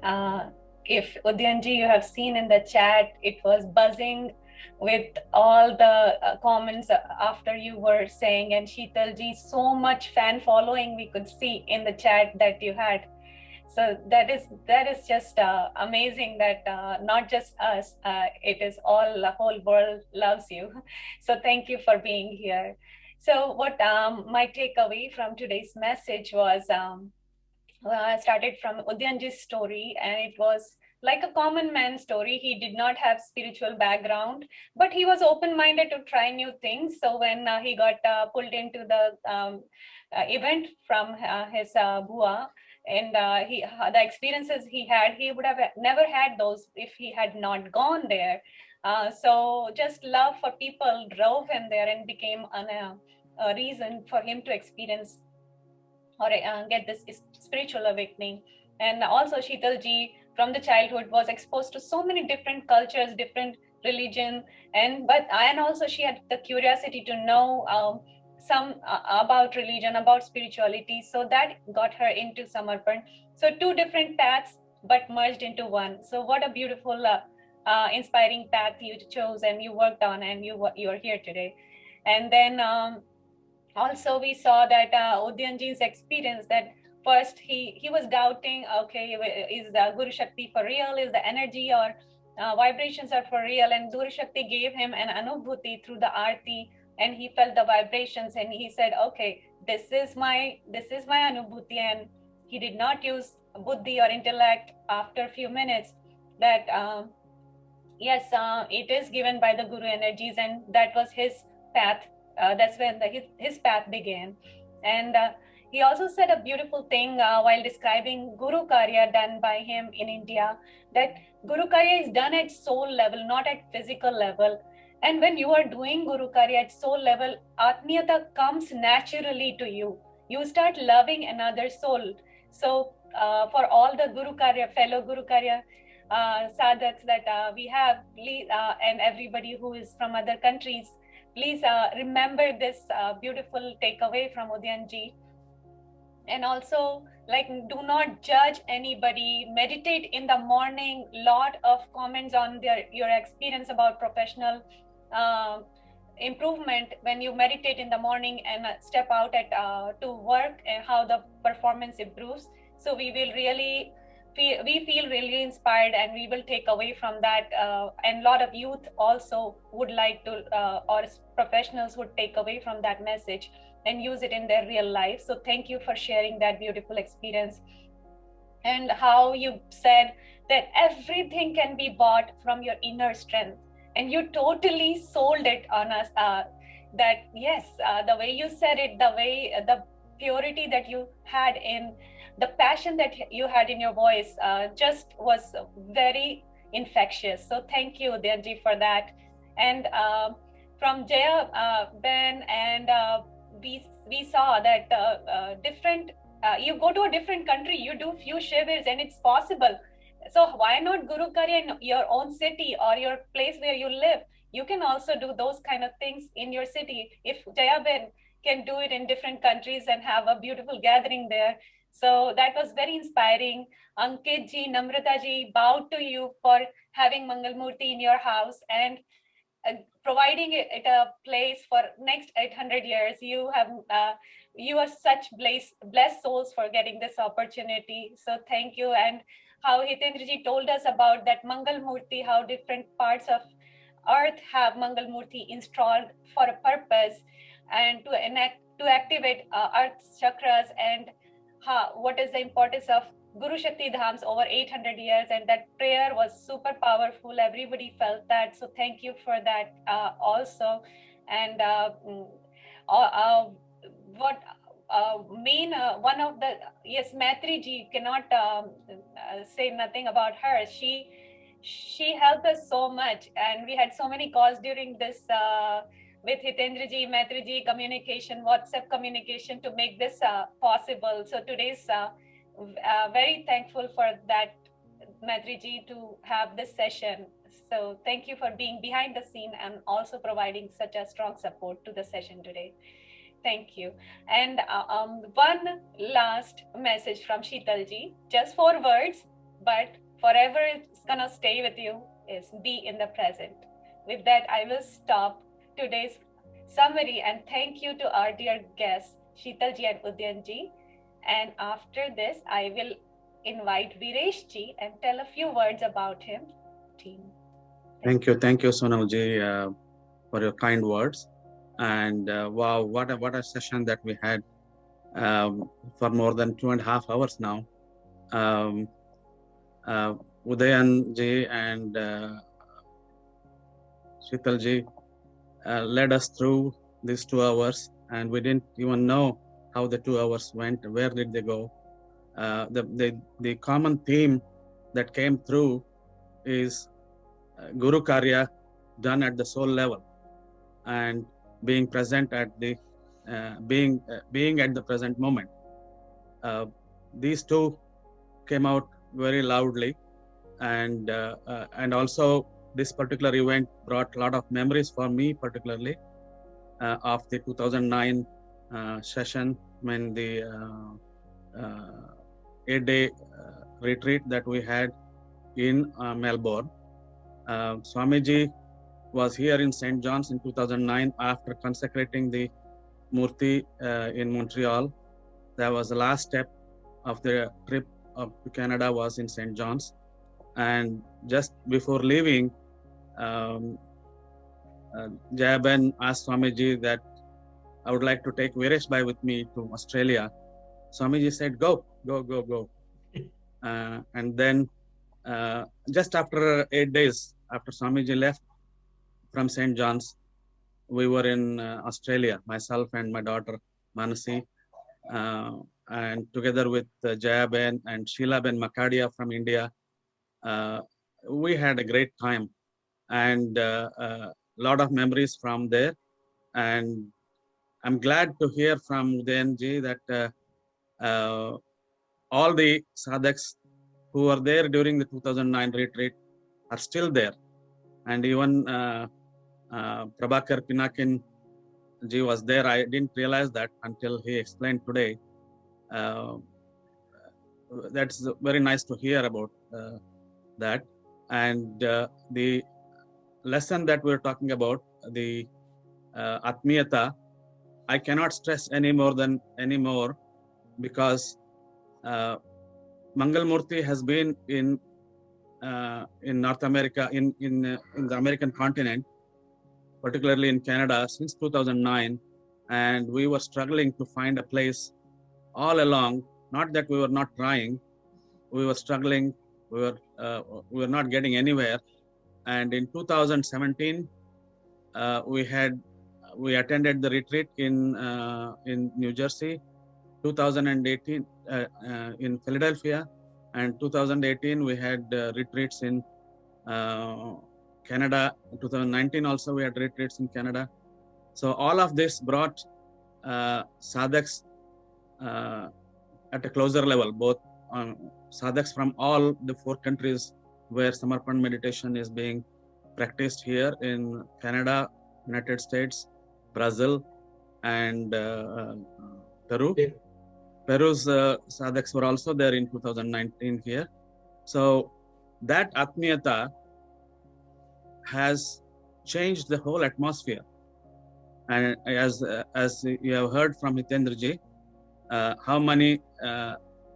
If Udyanji, you have seen in the chat, it was buzzing with all the comments after you were saying, and Sheetalji, so much fan following we could see in the chat that you had. So that is just amazing that not just us, it is all, the whole world loves you. So thank you for being here. So what my takeaway from today's message was, I started from Udyanji's story, and it was like a common man story. He did not have spiritual background, but he was open-minded to try new things. So when he got pulled into the event from his Bua, and the experiences he had, he would have never had those if he had not gone there. So just love for people drove him there and became a reason for him to experience or get this spiritual awakening. And also Sheetalji from the childhood was exposed to so many different cultures, different religion, and also she had the curiosity to know some about religion, about spirituality. So that got her into Samarpan. So two different paths, but merged into one. So what a beautiful, inspiring path you chose and you worked on, and you are here today. And then also we saw that Udyanji's experience, that first he was doubting, okay, is the Guru Shakti for real? Is the energy or vibrations are for real? And Guru Shakti gave him an anubhuti through the aarti, and he felt the vibrations, and he said, okay, this is my anubhuti. And he did not use buddhi or intellect. After a few minutes, that yes, it is given by the Guru energies, and that was his path. That's when his path began. And he also said a beautiful thing while describing Guru Karya done by him in India, that Guru Karya is done at soul level, not at physical level. And when you are doing Guru Karya at soul level, Atmiyata comes naturally to you. You start loving another soul. So for all the Guru Karya, fellow Guru Karya sadhaks that we have, and everybody who is from other countries, please remember this beautiful takeaway from Udyanji. And also, like, do not judge anybody. Meditate in the morning. Lot of comments on your experience about professional improvement when you meditate in the morning and step out to work, and how the performance improves. So we will really feel really inspired, and we will take away from that, and a lot of youth also would like to or professionals would take away from that message and use it in their real life. So thank you for sharing that beautiful experience, and how you said that everything can be bought from your inner strength, and you totally sold it on us, that yes, the way you said it, the purity that you had in the passion that you had in your voice, just was very infectious. So thank you, Udyanji, for that. And from Jaya Ben, and we saw that different, you go to a different country, you do few shivers, and it's possible. So why not Guru Karya in your own city or your place where you live? You can also do those kind of things in your city. If Jaya Ben can do it in different countries and have a beautiful gathering there. So that was very inspiring. Ankit ji, Namrata ji, bow to you for having Mangal Murti in your house and providing it a place for next 800 years. You are such blessed souls for getting this opportunity. So thank you. And how Hitendra ji told us about that Mangal Murti, how different parts of earth have Mangal Murti installed for a purpose, and to activate earth's chakras, and what is the importance of Guru Shakti Dhams over 800 years. And that prayer was super powerful. Everybody felt that. So thank you for that also. And what one of the, yes, Maitri ji, cannot say nothing about her. She helped us so much, and we had so many calls during this with Hitendra ji, Maitri ji, communication, WhatsApp communication to make this possible. So today's very thankful for that, Maitri ji, to have this session. So thank you for being behind the scene and also providing such a strong support to the session today. Thank you. And one last message from Sheetal ji, just 4 words, but forever it's gonna stay with you, is be in the present. With that, I will stop today's summary and thank you to our dear guests, Sheetal ji and Udyan ji. And after this, I will invite Viresh ji and tell a few words about him. Team. Thank you, Sonal ji, for your kind words. And wow, what a session that we had for more than 2.5 hours now. Udayan ji and Sheetal ji led us through these 2 hours, and we didn't even know how the 2 hours went. Where did they go? The common theme that came through is Guru Karya done at the soul level, and being present at the being at the present moment. These two came out very loudly, and also this particular event brought a lot of memories for me, particularly of the 2009 session, when the 8-day retreat that we had in Melbourne. Swamiji was here in St. John's in 2009 after consecrating the Murti in Montreal. That was the last step of the trip to Canada, was in St. John's. And just before leaving, Jayaben asked Swamiji that I would like to take Viresh Bhai with me to Australia. Swamiji said, go. And then just after 8 days, after Swamiji left from St. John's, we were in Australia, myself and my daughter Manasi, and together with Jayaben and Sheelaben Makadia from India. We had a great time, and a lot of memories from there. And I'm glad to hear from Udayanji that all the sadhaks who were there during the 2009 retreat are still there. And even Prabhakar Pinakin ji was there. I didn't realize that until he explained today. That's very nice to hear about that. And the lesson that we're talking about, the Atmiyata, I cannot stress any more, because Mangal Murti has been in North America, in the American continent, particularly in Canada, since 2009, and we were struggling to find a place all along. Not that we were not trying, we were struggling. We were not getting anywhere. And in 2017, we attended the retreat in New Jersey. 2018 in Philadelphia, and 2018 we had retreats in Canada. In 2019 also we had retreats in Canada. So all of this brought sadhaks at a closer level, both sadhaks from all the 4 countries where Samarpan meditation is being practiced here in Canada, United States, Brazil, and Peru. Yeah. Peru's sadhaks were also there in 2019 here. So that Atmiyata has changed the whole atmosphere. And as you have heard from Hitendra ji, how many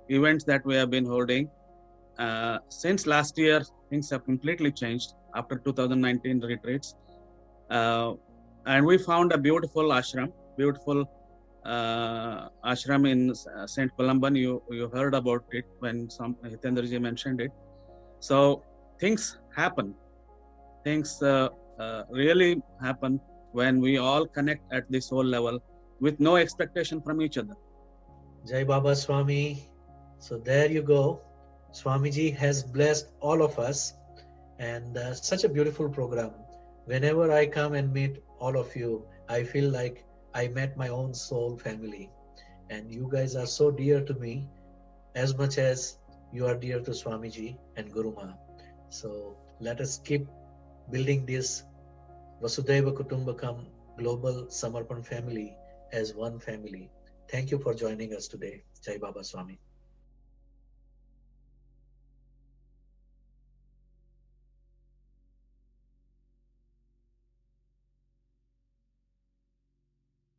events that we have been holding, since last year, things have completely changed after 2019 retreats. And we found a beautiful ashram in St. Columban. You heard about it when Hitendra ji mentioned it. So things happen. Things really happen when we all connect at the soul level with no expectation from each other. Jai Baba Swami. So there you go. Swamiji has blessed all of us, and such a beautiful program. Whenever I come and meet all of you, I feel like I met my own soul family. And you guys are so dear to me as much as you are dear to Swamiji and Guru Ma. So let us keep building this Vasudhaiva Kutumbakam global Samarpan family as one family. Thank you for joining us today. Jai Baba Swami.